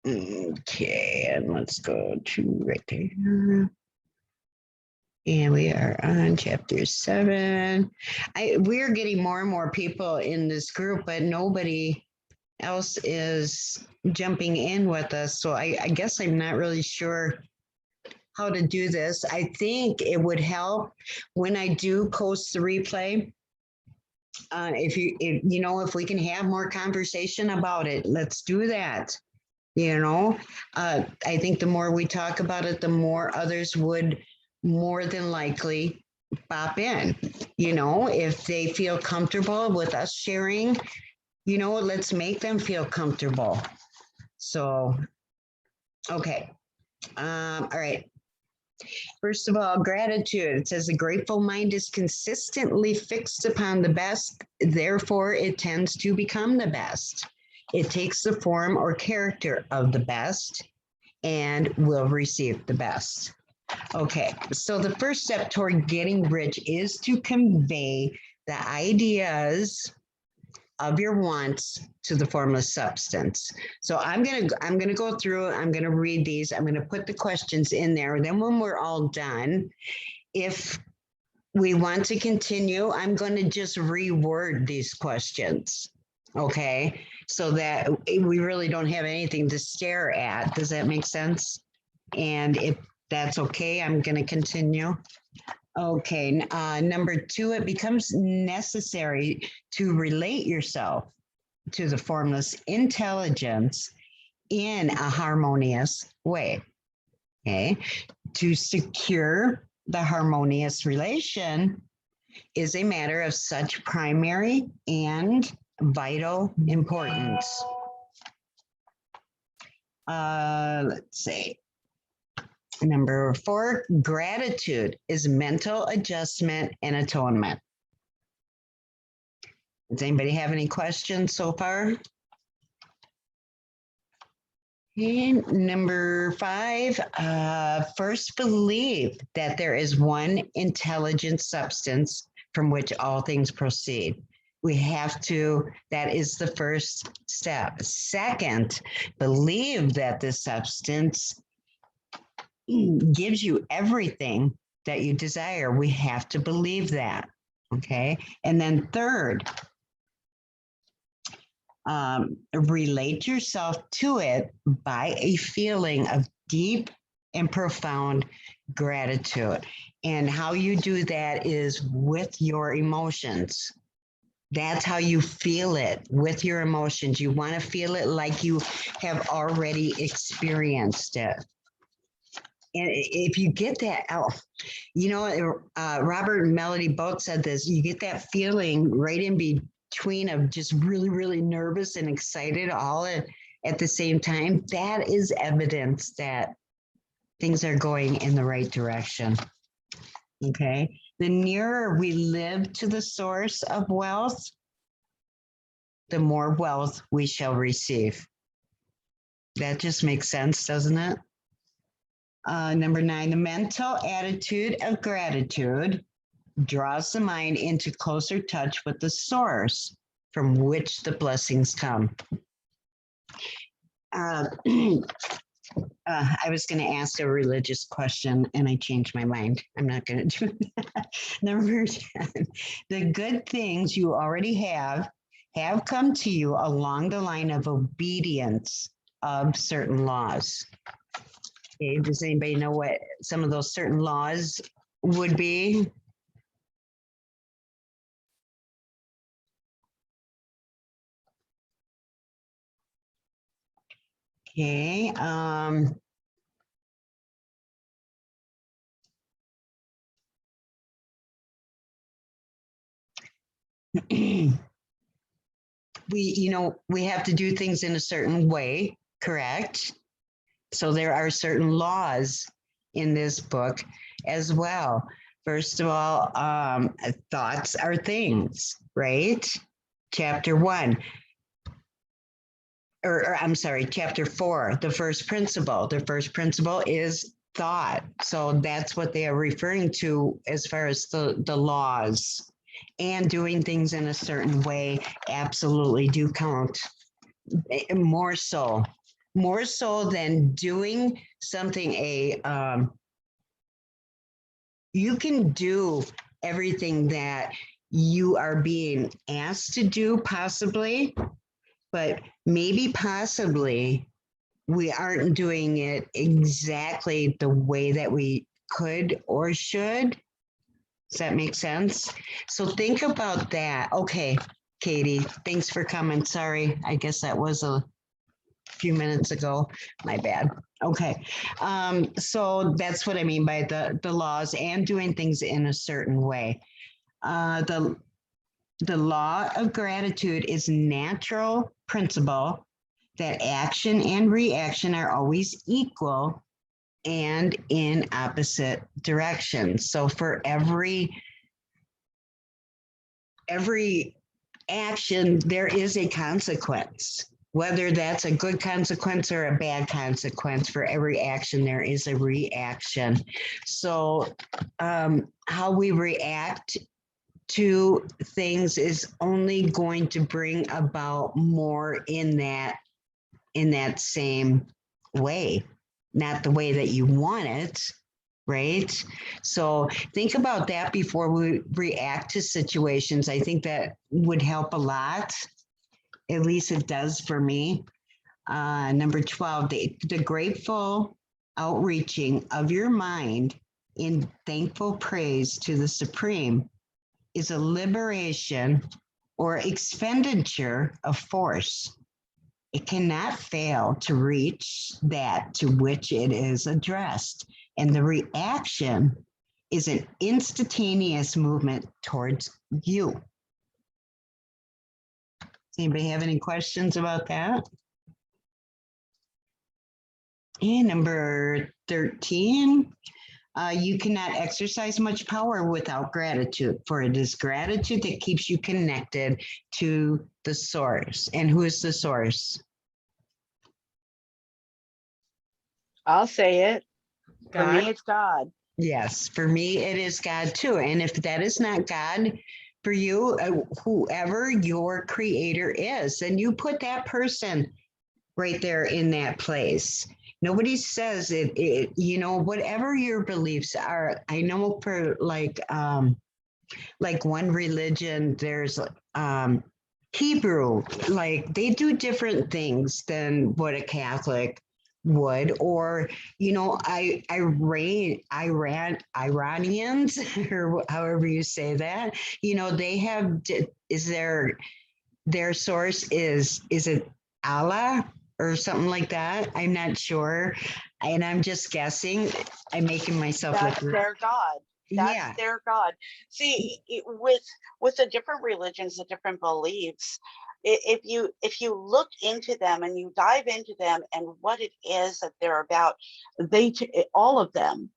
Okay, and let's go to right there. And we are on chapter 7. We're getting more and more people in this group, but nobody else is jumping in with us. So I guess I'm not really sure how to do this. I think it would help when I do post the replay. If we can have more conversation about it, let's do that. I think the more we talk about it, the more others would more than likely pop in. If they feel comfortable with us sharing, let's make them feel comfortable. So, okay. All right. First of all, gratitude. It says a grateful mind is consistently fixed upon the best. Therefore, it tends to become the best. It takes the form or character of the best and will receive the best. Okay, so the first step toward getting rich is to convey the ideas of your wants to the formless substance. So I'm gonna go through, I'm gonna read these, I'm gonna put the questions in there. And then when we're all done, if we want to continue, I'm gonna just reword these questions. Okay, so that we really don't have anything to stare at. Does that make sense? And if that's okay, I'm going to continue. Okay, number 2, it becomes necessary to relate yourself to the formless intelligence in a harmonious way. Okay, to secure the harmonious relation, is a matter of such primary and vital importance. Let's see. Number 4, gratitude is mental adjustment and atonement. Does anybody have any questions so far? Okay, number 5, first believe that there is one intelligent substance from which all things proceed. We have to, that is the first step. Second, believe that this substance gives you everything that you desire. We have to believe that, okay? And then third, relate yourself to it by a feeling of deep and profound gratitude. And how you do that is with your emotions. That's how you feel it, with your emotions. You want to feel it like you have already experienced it. And if you get that out, you know, Robert and Melody both said this, you get that feeling right in between of just really, really nervous and excited all at the same time. That is evidence that things are going in the right direction. Okay. The nearer we live to the source of wealth, the more wealth we shall receive. That just makes sense, doesn't it? Number 9, the mental attitude of gratitude draws the mind into closer touch with the source from which the blessings come. I was going to ask a religious question and I changed my mind. I'm not going to do that. Number 10, the good things you already have come to you along the line of obedience of certain laws. Okay, does anybody know what some of those certain laws would be? Okay. We have to do things in a certain way, correct? So there are certain laws in this book as well. First of all, thoughts are things, right? Chapter 1. Or I'm sorry, chapter 4, the first principle. The first principle is thought. So that's what they are referring to as far as the laws. And doing things in a certain way absolutely do count. More so than doing something you can do everything that you are being asked to do possibly, but maybe possibly we aren't doing it exactly the way that we could or should. Does that make sense? So think about that. Okay, Katie, thanks for coming. Sorry, I guess that was a few minutes ago. My bad. Okay. So that's what I mean by the laws and doing things in a certain way. The law of gratitude is natural principle that action and reaction are always equal and in opposite directions. So for every action, there is a consequence. Whether that's a good consequence or a bad consequence, for every action, there is a reaction. So how we react to things is only going to bring about more in that same way, not the way that you want it, right? So think about that before we react to situations. I think that would help a lot. At least it does for me. Number 12, the grateful outreaching of your mind in thankful praise to the Supreme is a liberation or expenditure of force. It cannot fail to reach that to which it is addressed. And the reaction is an instantaneous movement towards you. Does anybody have any questions about that? And number 13, you cannot exercise much power without gratitude, for it is gratitude that keeps you connected to the source. And who is the source? I'll say it. For God. me, it's God. Yes, for me, it is God too. And if that is not God for you, whoever your creator is, then you put that person right there in that place. Nobody says it, you know, whatever your beliefs are. I know for like one religion, there's Hebrew, like they do different things than what a Catholic would, or you know, Iranians, or however you say that, you know, they have is their source is it Allah or something like that? I'm not sure, and I'm just guessing. I'm making myself That's look. their God. That's Yeah. their God. See, with the different religions, the different beliefs, if you look into them and you dive into them and what it is that they're about, all of them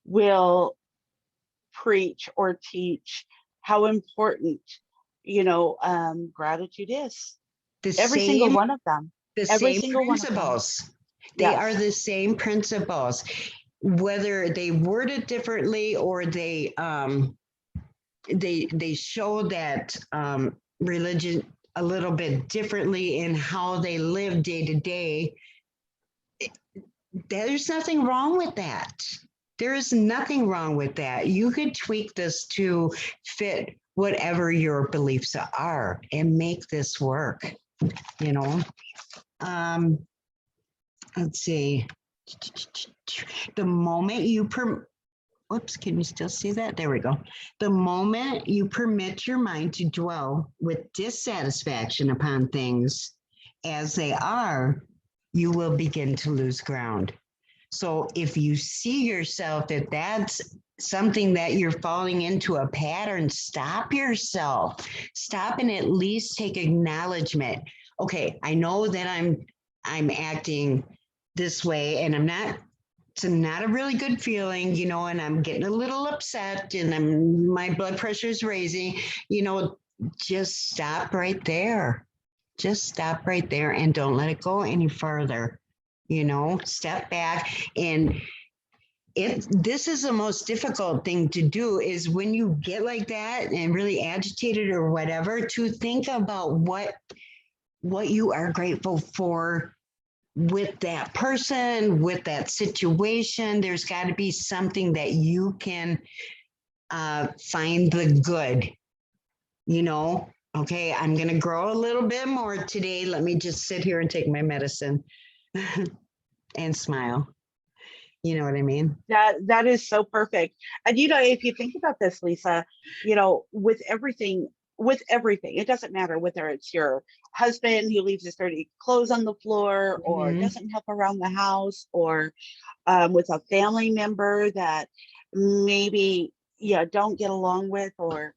will preach or teach how important, gratitude is. The Every single same, one of them. the Every same single one of them. principles. They are Yes. the same principles, whether they word it differently or they show that religion a little bit differently in how they live day to day. There's nothing wrong with that. There is nothing wrong with that. You could tweak this to fit whatever your beliefs are and make this work, you know. Let's see. The moment you whoops, can you still see that? There we go. The moment you permit your mind to dwell with dissatisfaction upon things as they are, you will begin to lose ground. So if you see yourself that that's something that you're falling into a pattern, stop yourself. Stop and at least take acknowledgement. Okay, I know that I'm acting this way and it's not a really good feeling, you know, and I'm getting a little upset and my blood pressure is raising, you know, just stop right there. Just stop right there and don't let it go any further. You know, step back. And this is the most difficult thing to do, is when you get like that and really agitated or whatever, to think about what you are grateful for with that person, with that situation. There's got to be something that you can find the good, you know. Okay, I'm going to grow a little bit more today. Let me just sit here and take my medicine and smile. You know what I mean? That is so perfect. And if you think about this, Lisa, with everything, it doesn't matter whether it's your husband who leaves his dirty clothes on the floor or doesn't help around the house, or with a family member that maybe don't get along with, or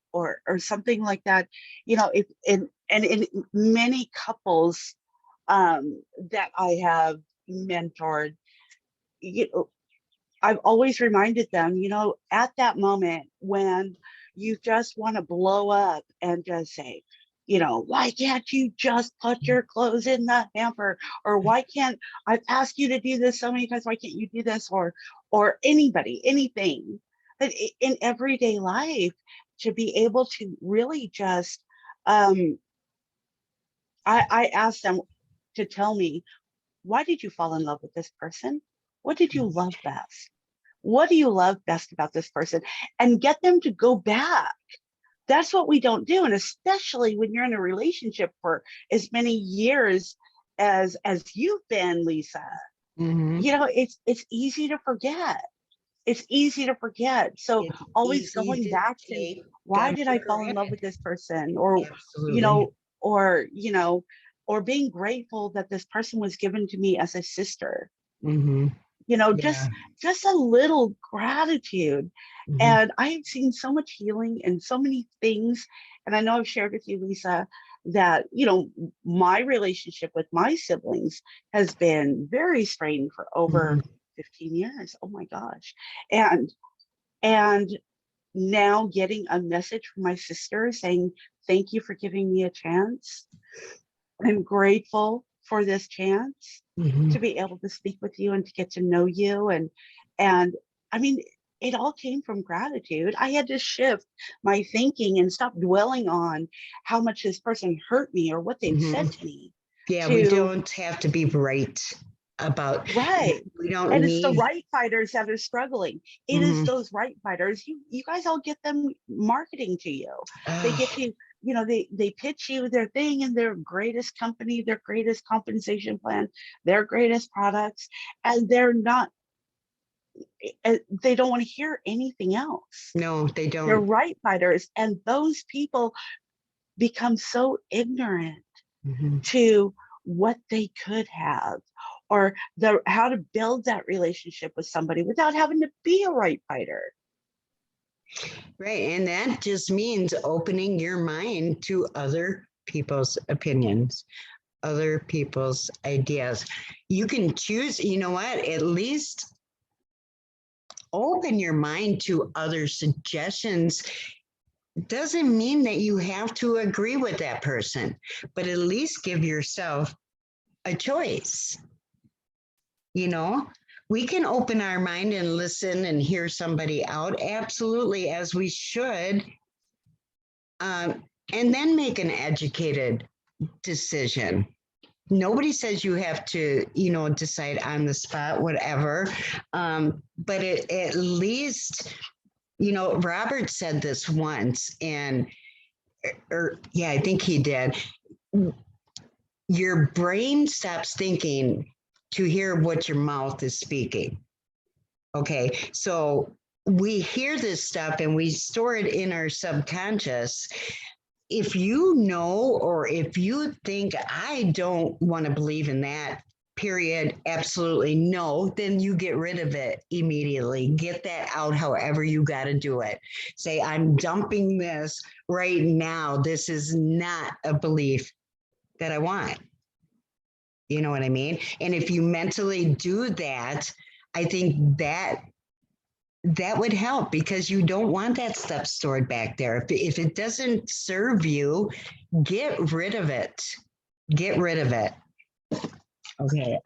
something like that. If in many couples that I have mentored, I've always reminded them, at that moment when you just want to blow up and just say, why can't you just put your clothes in the hamper? Or why can't I've asked you to do this so many times? Why can't you do this? Or anything. But in everyday life, to be able to really just, I asked them to tell me, why did you fall in love with this person? What did you love best? What do you love best about this person? And get them to go back. That's what we don't do. And especially when you're in a relationship for as many years as you've been, Lisa, it's easy to forget. It's easy to forget. So It's always going back to, why did I fall in love with this person? Or, Absolutely. or being grateful that this person was given to me as a sister. Yeah. just a little gratitude. Mhm. And I've seen so much healing and so many things. And I know I've shared with you, Lisa, that, my relationship with my siblings has been very strained for over Mhm. 15 years. Oh my gosh. And and now getting a message from my sister saying, thank you for giving me a chance. I'm grateful for this chance to Mhm. be able to speak with you and to get to know you. And I mean, it all came from gratitude. I had to shift my thinking and stop dwelling on how much this person hurt me or what they've said Mhm. to me Yeah, we to don't have to be right about, right. we don't And it's the need. right fighters that are struggling. It is Mhm. those right fighters. You guys all get them marketing to you. They get Oh, you, they pitch you their thing and their greatest company, their greatest compensation plan, their greatest products, and they're not, they don't want to hear anything else. no, they They're don't. right fighters. And those people become so ignorant Mhm. to what they could have, or how to build that relationship with somebody without having to be a right fighter. Right. And that just means opening your mind to other people's opinions, other people's ideas. You can choose, you know what? At least open your mind to other suggestions. Doesn't mean that you have to agree with that person, but at least give yourself a choice. You know, we can open our mind and listen and hear somebody out, absolutely, as we should, and then make an educated decision. Nobody says you have to, decide on the spot, whatever. But at least, Robert said this once, and or yeah, I think he did. Your brain stops thinking to hear what your mouth is speaking. Okay, so we hear this stuff and we store it in our subconscious. If you know, or if you think, I don't want to believe in that, period, absolutely no, then you get rid of it immediately. Get that out however you got to do it. Say, I'm dumping this right now. This is not a belief that I want. You know what I mean? And if you mentally do that, I think that would help, because you don't want that stuff stored back there. If it doesn't serve you, get rid of it. Get rid of it. Okay.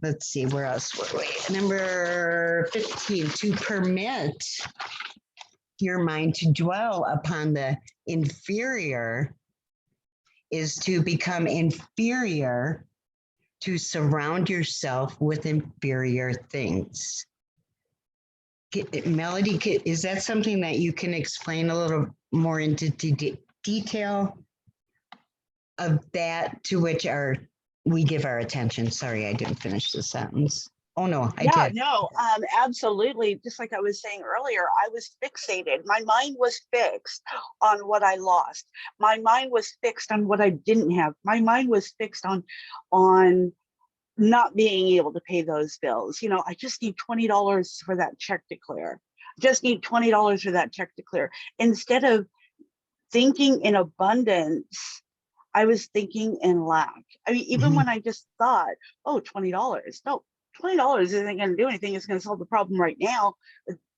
Let's see, where else were we? Number 15, to permit your mind to dwell upon the inferior is to become inferior, to surround yourself with inferior things. Melody, is that something that you can explain a little more into detail of that to which we give our attention? Sorry, I didn't finish the sentence. Oh no, I Yeah, did. no, absolutely. Just like I was saying earlier, I was fixated. My mind was fixed on what I lost. My mind was fixed on what I didn't have. My mind was fixed on not being able to pay those bills. I just need $20 for that check to clear. Just need $20 for that check to clear. Instead of thinking in abundance, I was thinking in lack. I mean, even when Mhm. I just thought, oh, $20. No, $20 isn't going to do anything. It's going to solve the problem right now.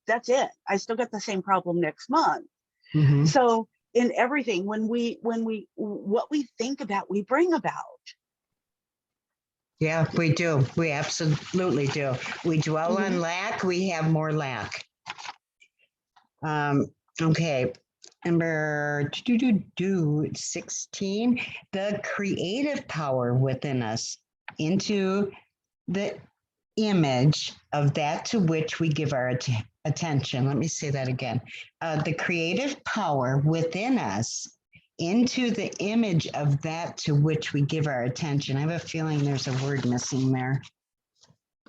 That's it. I still got the same problem next month. Mhm. So in everything, what we think about, we bring about. Yeah, we do. We absolutely do. We dwell Mhm. on lack, we have more lack. Um, okay. Number 16, the creative power within us into the image of that to which we give our attention. Let me say that again. The creative power within us into the image of that to which we give our attention. I have a feeling there's a word missing there.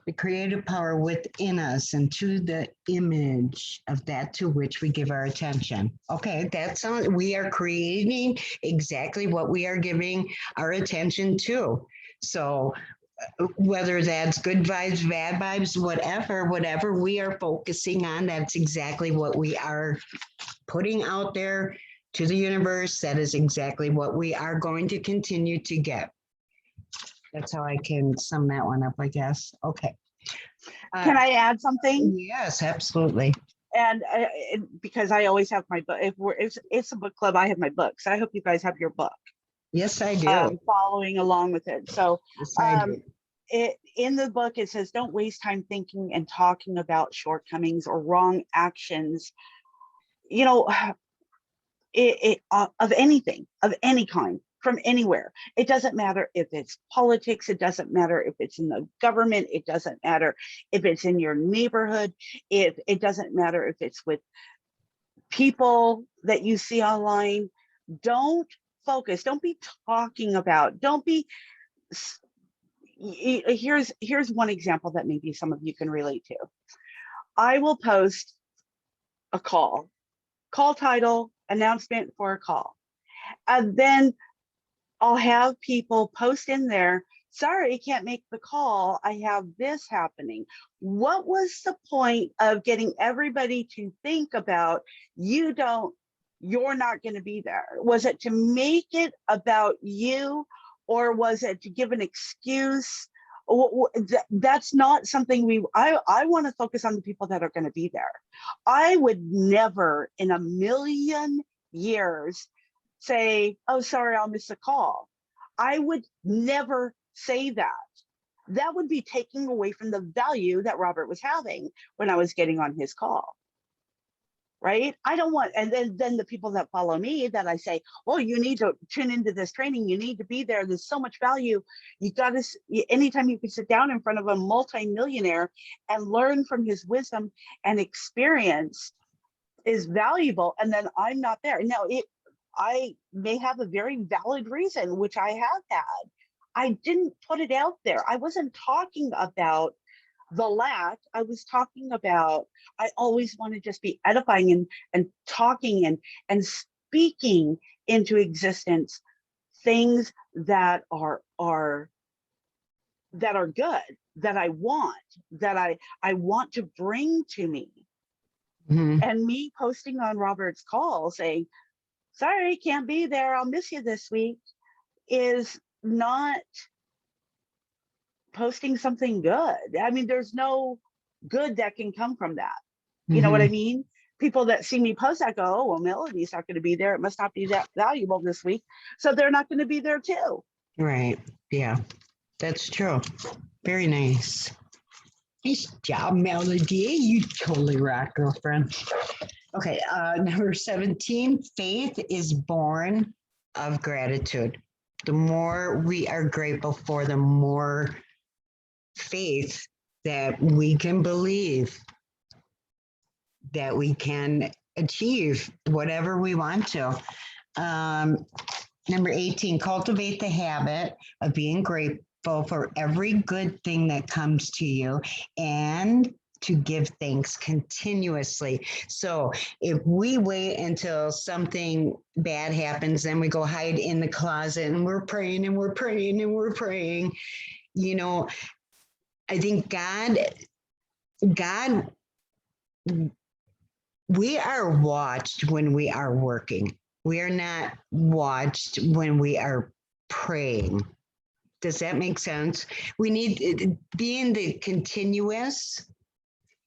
The creative power within us into the image of that to which we give our attention. Okay, that sounds, we are creating exactly what we are giving our attention to. So whether that's good vibes, bad vibes, whatever we are focusing on, that's exactly what we are putting out there to the universe. That is exactly what we are going to continue to get. That's how I can sum that one up, I guess. Okay. Can I add something? Yes, absolutely. And because I always have my book, if it's a book club, I have my books. I hope you guys have your book. Yes, I do. Following along with it. So Yes, I do. in the book, it says, don't waste time thinking and talking about shortcomings or wrong actions, you know, of anything, of any kind, from anywhere. It doesn't matter if it's politics. It doesn't matter if it's in the government. It doesn't matter if it's in your neighborhood. It doesn't matter if it's with people that you see online. Don't focus. Don't be talking about. Don't be. Here's one example that maybe some of you can relate to. I will post a call title, announcement for a call, and then I'll have people post in there, sorry, can't make the call, I have this happening. What was the point of getting everybody to think about you're not going to be there? Was it to make it about you, or was it to give an excuse? That's not something I want to focus on the people that are going to be there. I would never in a million years say, oh, sorry, I'll miss a call. I would never say that. That would be taking away from the value that Robert was having when I was getting on his call. Right? I don't want, and then the people that follow me that I say, oh, you need to tune into this training. You need to be there. There's so much value. You got to, anytime you can sit down in front of a multi-millionaire and learn from his wisdom and experience is valuable. And then I'm not there. Now, I may have a very valid reason, which I have had. I didn't put it out there. I wasn't talking about the lack. I was talking about, I always want to just be edifying and talking and speaking into existence things that are good, that I want, that I want to bring to me. Mhm. And me posting on Robert's call saying, sorry, can't be there, I'll miss you this week, is not posting something good. I mean, there's no good that can come from that. You know what I Mhm. mean? People that see me post that go, oh, well, Melody's not going to be there. It must not be that valuable this week. So they're not going to be there too. Right. Yeah, that's true. Very nice. Nice job, Melody. You totally rock, girlfriend. Okay, number 17, faith is born of gratitude. The more we are grateful for, the more faith that we can believe that we can achieve whatever we want to. Number 18, cultivate the habit of being grateful for every good thing that comes to you and to give thanks continuously. So if we wait until something bad happens, then we go hide in the closet and we're praying and we're praying and we're praying, you know, I think God, we are watched when we are working. We are not watched when we are praying. Does that make sense? We need being the continuous,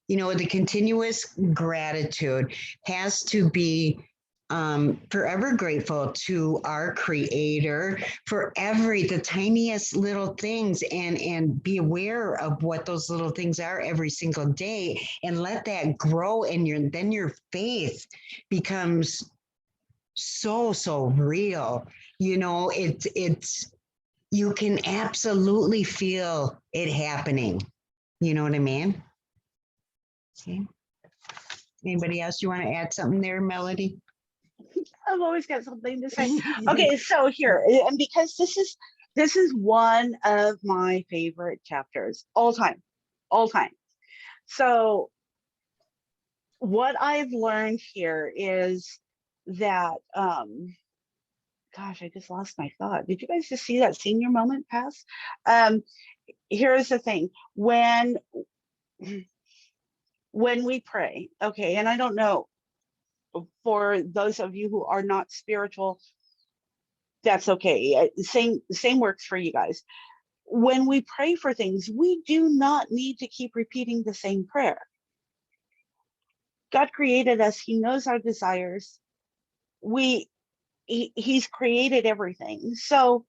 the continuous gratitude has to be forever grateful to our creator for the tiniest little things and be aware of what those little things are every single day and let that grow and then your faith becomes so real. It's you can absolutely feel it happening. You know what I mean? Okay. Anybody else you want to add something there, Melody? I've always got something to say. Okay, so here, and because this is one of my favorite chapters all time. So what I've learned here is that gosh, I just lost my thought. Did you guys just see that senior moment pass? here's the thing. When we pray, okay, and I don't know, for those of you who are not spiritual, that's okay. Same works for you guys. When we pray for things, we do not need to keep repeating the same prayer. God created us. He knows our desires. He's created everything. So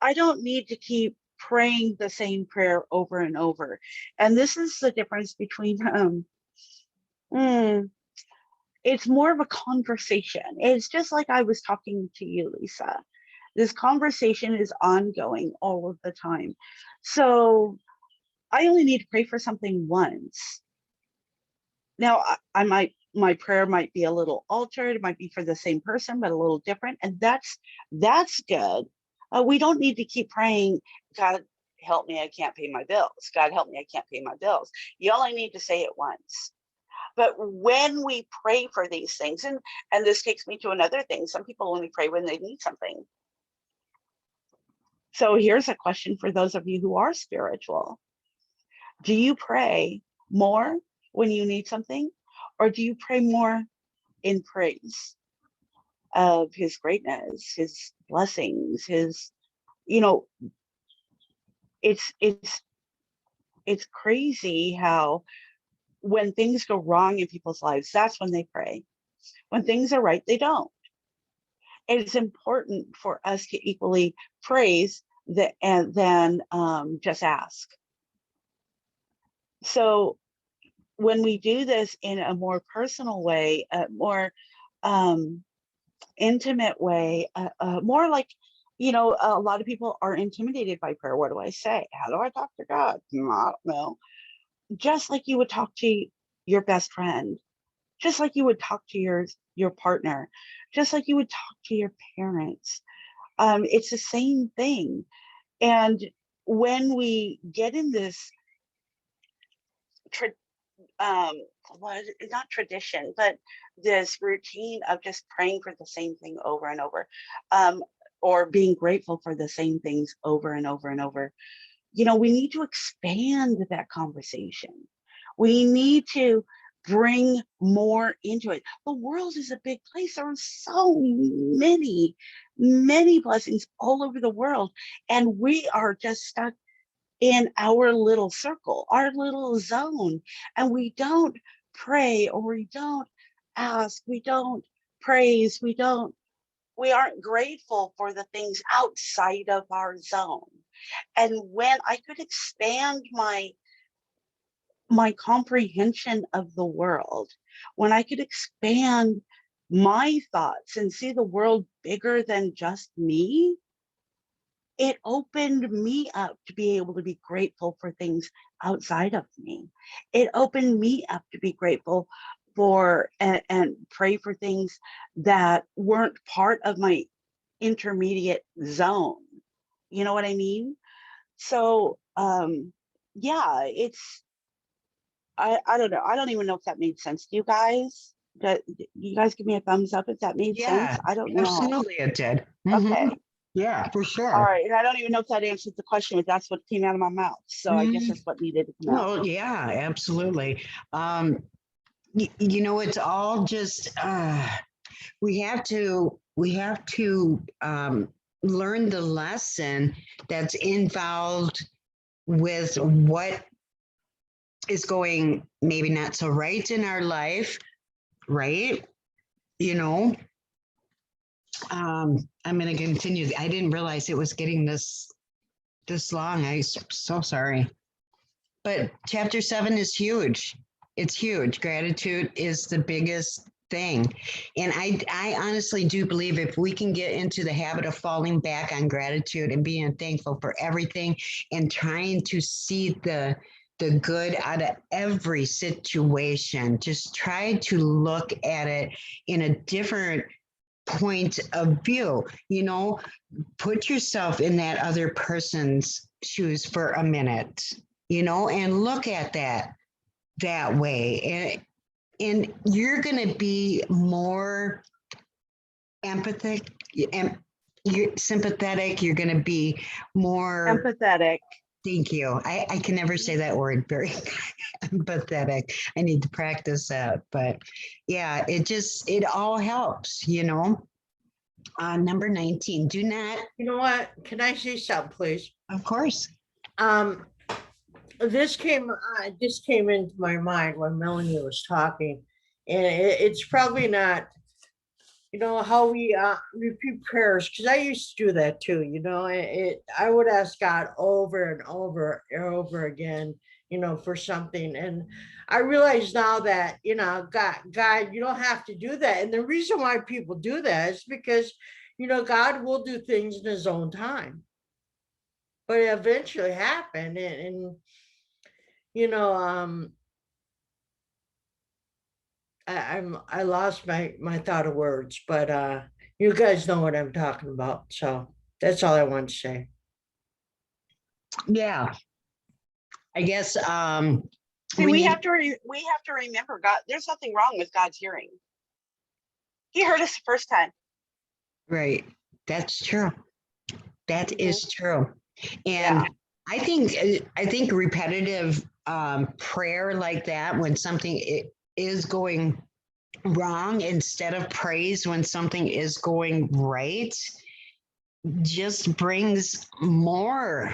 I don't need to keep praying the same prayer over and over. And this is the difference between it's more of a conversation. It's just like I was talking to you, Lisa. This conversation is ongoing all of the time. So I only need to pray for something once. Now, my prayer might be a little altered. It might be for the same person, but a little different. And that's good. We don't need to keep praying, God, help me, I can't pay my bills. God, help me, I can't pay my bills. You only need to say it once. But when we pray for these things, and this takes me to another thing, some people only pray when they need something. So here's a question for those of you who are spiritual. Do you pray more when you need something, or do you pray more in praise of his greatness, his blessings, his, it's crazy how when things go wrong in people's lives, that's when they pray. When things are right, they don't. And it's important for us to equally praise and then just ask. So when we do this in a more personal way, a more intimate way, more like, a lot of people are intimidated by prayer. What do I say? How do I talk to God? I don't know. Just like you would talk to your best friend, just like you would talk to your partner, just like you would talk to your parents. It's the same thing. And when we get in this not tradition, but this routine of just praying for the same thing over and over, or being grateful for the same things over and over and over, we need to expand that conversation. We need to bring more into it. The world is a big place. There are so many, many blessings all over the world, and we are just stuck in our little circle, our little zone, and we don't pray, or we don't ask, we don't praise, we aren't grateful for the things outside of our zone. And when I could expand my comprehension of the world, when I could expand my thoughts and see the world bigger than just me, it opened me up to be able to be grateful for things outside of me. It opened me up to be grateful for and pray for things that weren't part of my intermediate zone. You know what I mean? So yeah, I don't know. I don't even know if that made sense to you guys. You guys give me a thumbs up if that made sense. Yeah, I don't know. absolutely it did. Okay. Yeah, for All sure. right. And I don't even know if that answered the question, but that's what came out of my mouth. So I guess that's what needed to come out. Oh, yeah, absolutely. It's all just we have to learn the lesson that's involved with what is going maybe not so right in our life, right? I'm going to continue. I didn't realize it was getting this long. I'm so sorry. But chapter 7 is huge. It's huge. Gratitude is the biggest thing. And I honestly do believe if we can get into the habit of falling back on gratitude and being thankful for everything and trying to see the good out of every situation, just try to look at it in a different point of view, put yourself in that other person's shoes for a minute, and look at that way. And you're going to be more empathic, and you're sympathetic. You're going to be more. Empathetic. Thank you. I can never say that word very empathetic. I need to practice that. But yeah, it all helps, you know. Number 19, do not, You know what? Can I say something, please? of course. Um, this came into my mind when Melanie was talking, and it's probably not, how we repeat prayers, because I used to do that too. I would ask God over and over and over again, for something, and I realize now that God, you don't have to do that, and the reason why people do that is because God will do things in His own time, but it eventually happened, and you know, I lost my thought of words, but you guys know what I'm talking about. So that's all I want to say. Yeah. I guess See, we have to remember God. There's nothing wrong with God's hearing. He heard us the first time. right. That's true. That is true. Yeah. And I think repetitive prayer like that when something is going wrong instead of praise when something is going right just brings more.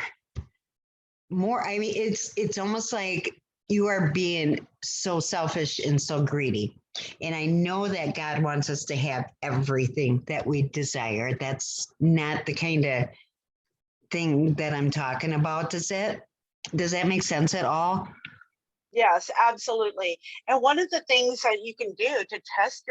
I mean, it's almost like you are being so selfish and so greedy. And I know that God wants us to have everything that we desire. That's not the kind of thing that I'm talking about. Does that make sense at all? Yes, absolutely. And one of the things that you can do to test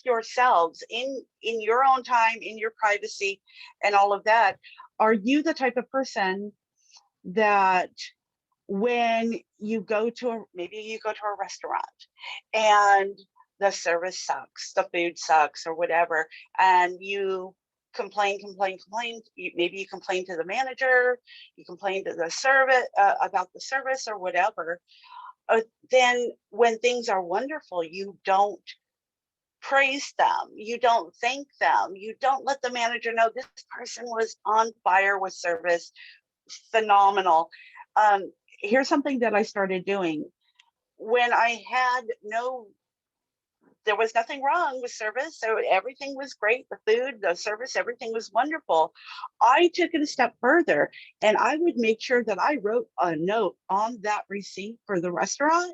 yourselves in your own time, in your privacy and all of that, are you the type of person that when you go to maybe you go to a restaurant and the service sucks, the food sucks or whatever, and you complain, maybe you complain to the manager, you complain to the service about the service or whatever, then when things are wonderful, you don't praise them, you don't thank them, you don't let the manager know this person was on fire with service, phenomenal. Here's something that I started doing when I had there was nothing wrong with service, so everything was great, the food, the service, everything was wonderful. I took it a step further and I would make sure that I wrote a note on that receipt for the restaurant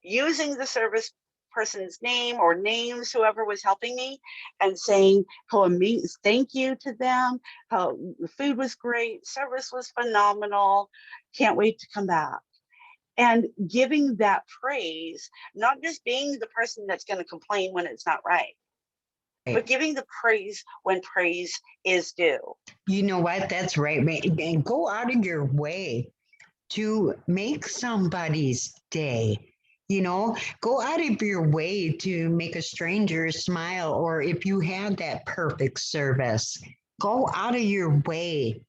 using the service person's name or names, whoever was helping me, and saying thank you to them, how the food was great, service was phenomenal, can't wait to come back. And giving that praise, not just being the person that's going to complain when it's not right, but giving the praise when praise is due. You know what? That's right. And go out of your way to make somebody's day. Go out of your way to make a stranger smile, or if you had that perfect service, go out of your way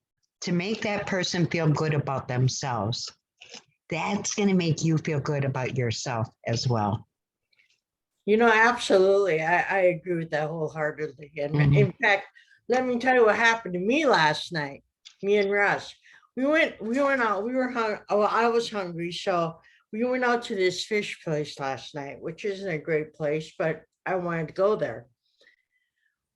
to make that person feel good about themselves. That's going to make you feel good about yourself as well. Absolutely. I agree with that wholeheartedly. And in fact, let me tell you what happened to me last night. Me and Russ. We went out, we were hungry. Oh, I was hungry. So we went out to this fish place last night, which isn't a great place, but I wanted to go there.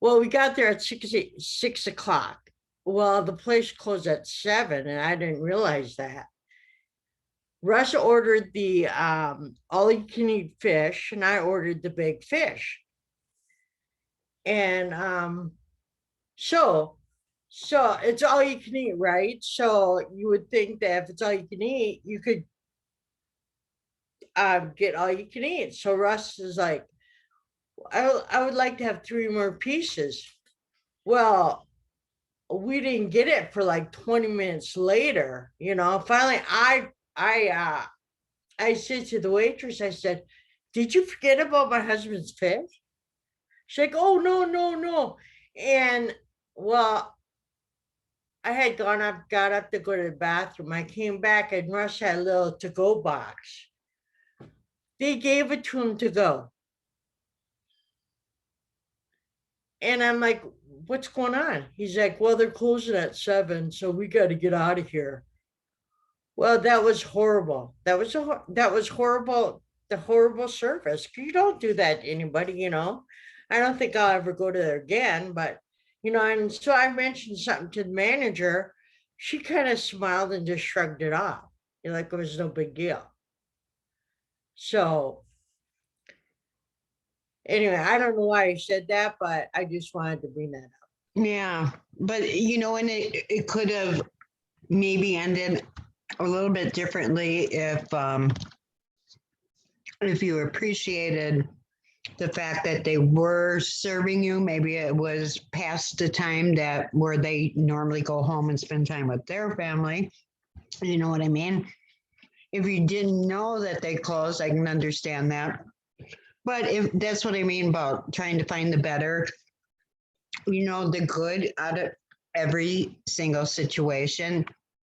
Well, we got there at 6 o'clock. Well, the place closed at 7, and I didn't realize that. Russ ordered the all-you-can-eat fish, and I ordered the big fish. And so it's all you can eat, right? So you would think that if it's all you can eat, you could get all you can eat. So Russ is like, I would like to have 3 more pieces. Well, we didn't get it for like 20 minutes later. Finally, I said to the waitress, I said, "Did you forget about my husband's fish?" She's like, "Oh, no. And well, I had got up to go to the bathroom. I came back and Russ had a little to-go box. They gave it to him to go. And I'm like, what's going on? He's like, well, they're closing at 7, so we got to get out of here. Well, that was horrible. That was horrible. The horrible service. You don't do that to anybody, you know. I don't think I'll ever go to there again, but you know, and so I mentioned something to the manager. She kind of smiled and just shrugged it off. Like it was no big deal. So anyway, I don't know why I said that, but I just wanted to bring that up. Yeah, but you know, and it could have maybe ended a little bit differently if you appreciated the fact that they were serving you. Maybe it was past the time that where they normally go home and spend time with their family. You know what I mean? If you didn't know that they closed, I can understand that. But if that's what I mean about trying to find the better, you know, the good out of every single situation.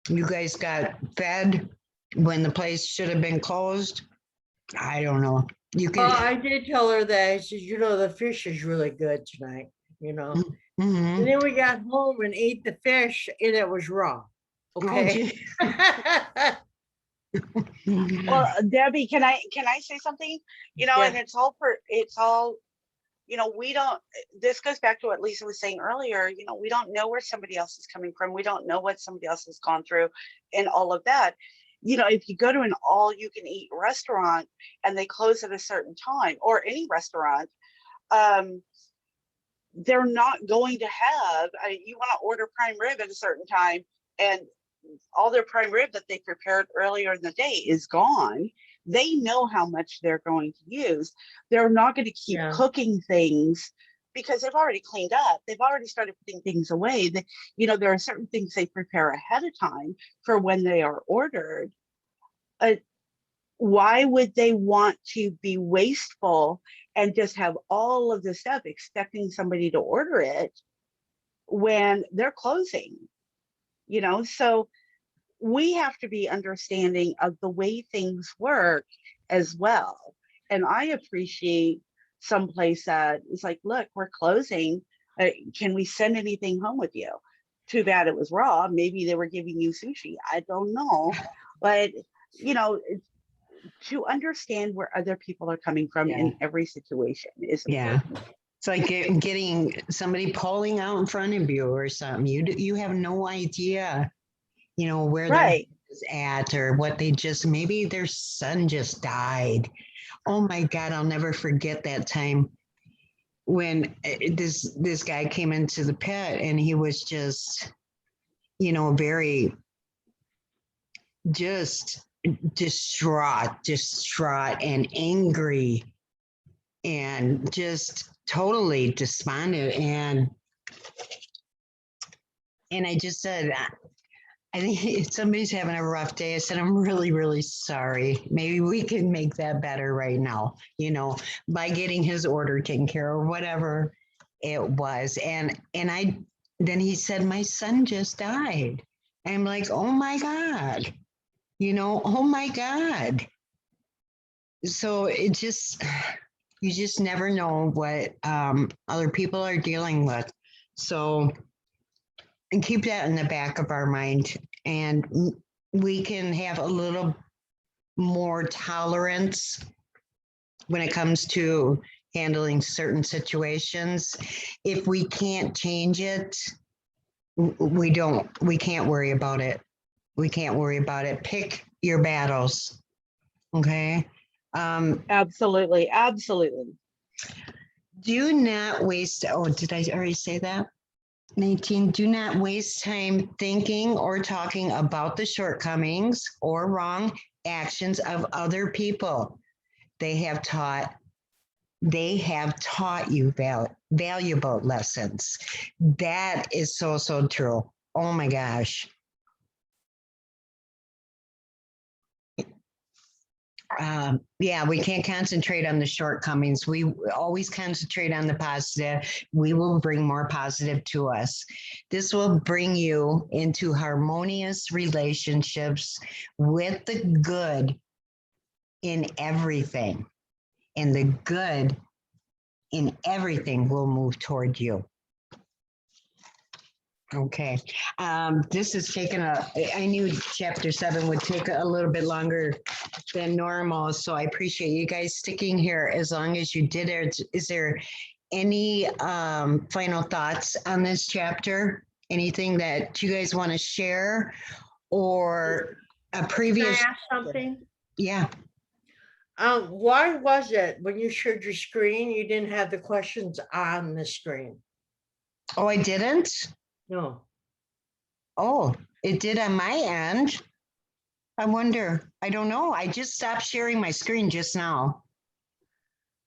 You guys got fed when the place should have been closed. I don't know. You Oh, can. I did tell her that. I said, you know, the fish is really good tonight, you know. Mhm. And then we got home and ate the fish and it was raw. Oh, Okay. gee. Well, Debbie, can I say something? You know, and Yeah. it's all, you know, we don't, this goes back to what Lisa was saying earlier, you know, we don't know where somebody else is coming from. We don't know what somebody else has gone through and all of that. You know, if you go to an all you can eat restaurant and they close at a certain time, or any restaurant, they're not going to have, you want to order prime rib at a certain time, and all their prime rib that they prepared earlier in the day is gone. They know how much they're going to use. They're not going to keep Yeah. cooking things because they've already cleaned up. They've already started putting things away. You know, there are certain things they prepare ahead of time for when they are ordered. Why would they want to be wasteful and just have all of this stuff expecting somebody to order it when they're closing? You know, so we have to be understanding of the way things work as well. And I appreciate some place that is like, look, we're closing. Can we send anything home with you? Too bad it was raw. Maybe they were giving you sushi. I don't know. But, you know, to understand where other people are coming from Yeah. in every situation is Yeah. important. It's like getting somebody pulling out in front of you or something. You have no idea, you know, where they're Right. at or what they just, maybe their son just died. Oh my God, I'll never forget that time when this guy came into the pit and he was just, you know, very just distraught and angry and just totally despondent. And I just said, I think if somebody's having a rough day, I said, I'm really, really sorry. Maybe we can make that better right now, you know, by getting his order taken care of or whatever it was. And then he said, my son just died. I'm like, oh my God, you know, oh my God. So it just, you just never know what other people are dealing with. So, and keep that in the back of our mind. And we can have a little more tolerance when it comes to handling certain situations. If we can't change it, we can't worry about it. We can't worry about it. Pick your battles. Okay. Absolutely. Absolutely. Do not waste. Oh, did I already say that? 19, do not waste time thinking or talking about the shortcomings or wrong actions of other people. They have taught you valuable lessons. That is so, so true. Oh my gosh. Yeah, we can't concentrate on the shortcomings. We always concentrate on the positive. We will bring more positive to us. This will bring you into harmonious relationships with the good in everything and the good in everything will move toward you. Okay, this is taking I knew chapter 7 would take a little bit longer than normal, so I appreciate you guys sticking here as long as you did it. Is there any final thoughts on this chapter? Anything that you guys want to share, or a Can previous? I ask something? Yeah. Why was it when you shared your screen, you didn't have the questions on the screen? Oh, I didn't? No. Oh, it did on my end. I wonder. I don't know. I just stopped sharing my screen just now.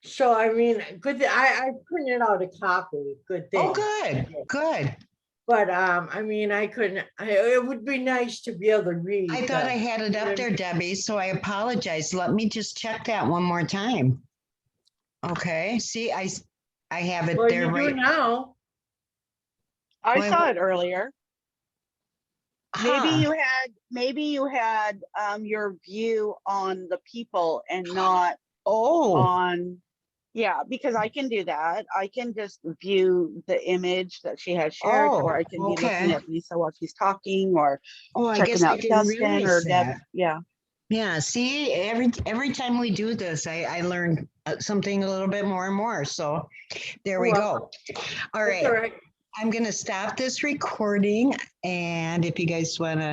So, I mean, good, I printed out a copy, good thing. Oh, good, good. But, I mean, I couldn't, it would be nice to be able to read. I thought I had it up there, Debbie, so I apologize. Let me just check that one more time. Okay, see, I have it Well, there you do right. now. I Why- saw it earlier. Maybe Huh. you had your view on the people and not Oh, on, yeah, because I can do that. I can just view the image that she has shared, or I can be looking okay. at Lisa while she's talking, or Oh, I checking guess I out didn't Justin or realize Deb. that. Yeah. Yeah, see, every time we do this, I learn something a little bit more and more. So there we Well, go. All that's all right. right. I'm going to stop this recording. And if you guys want to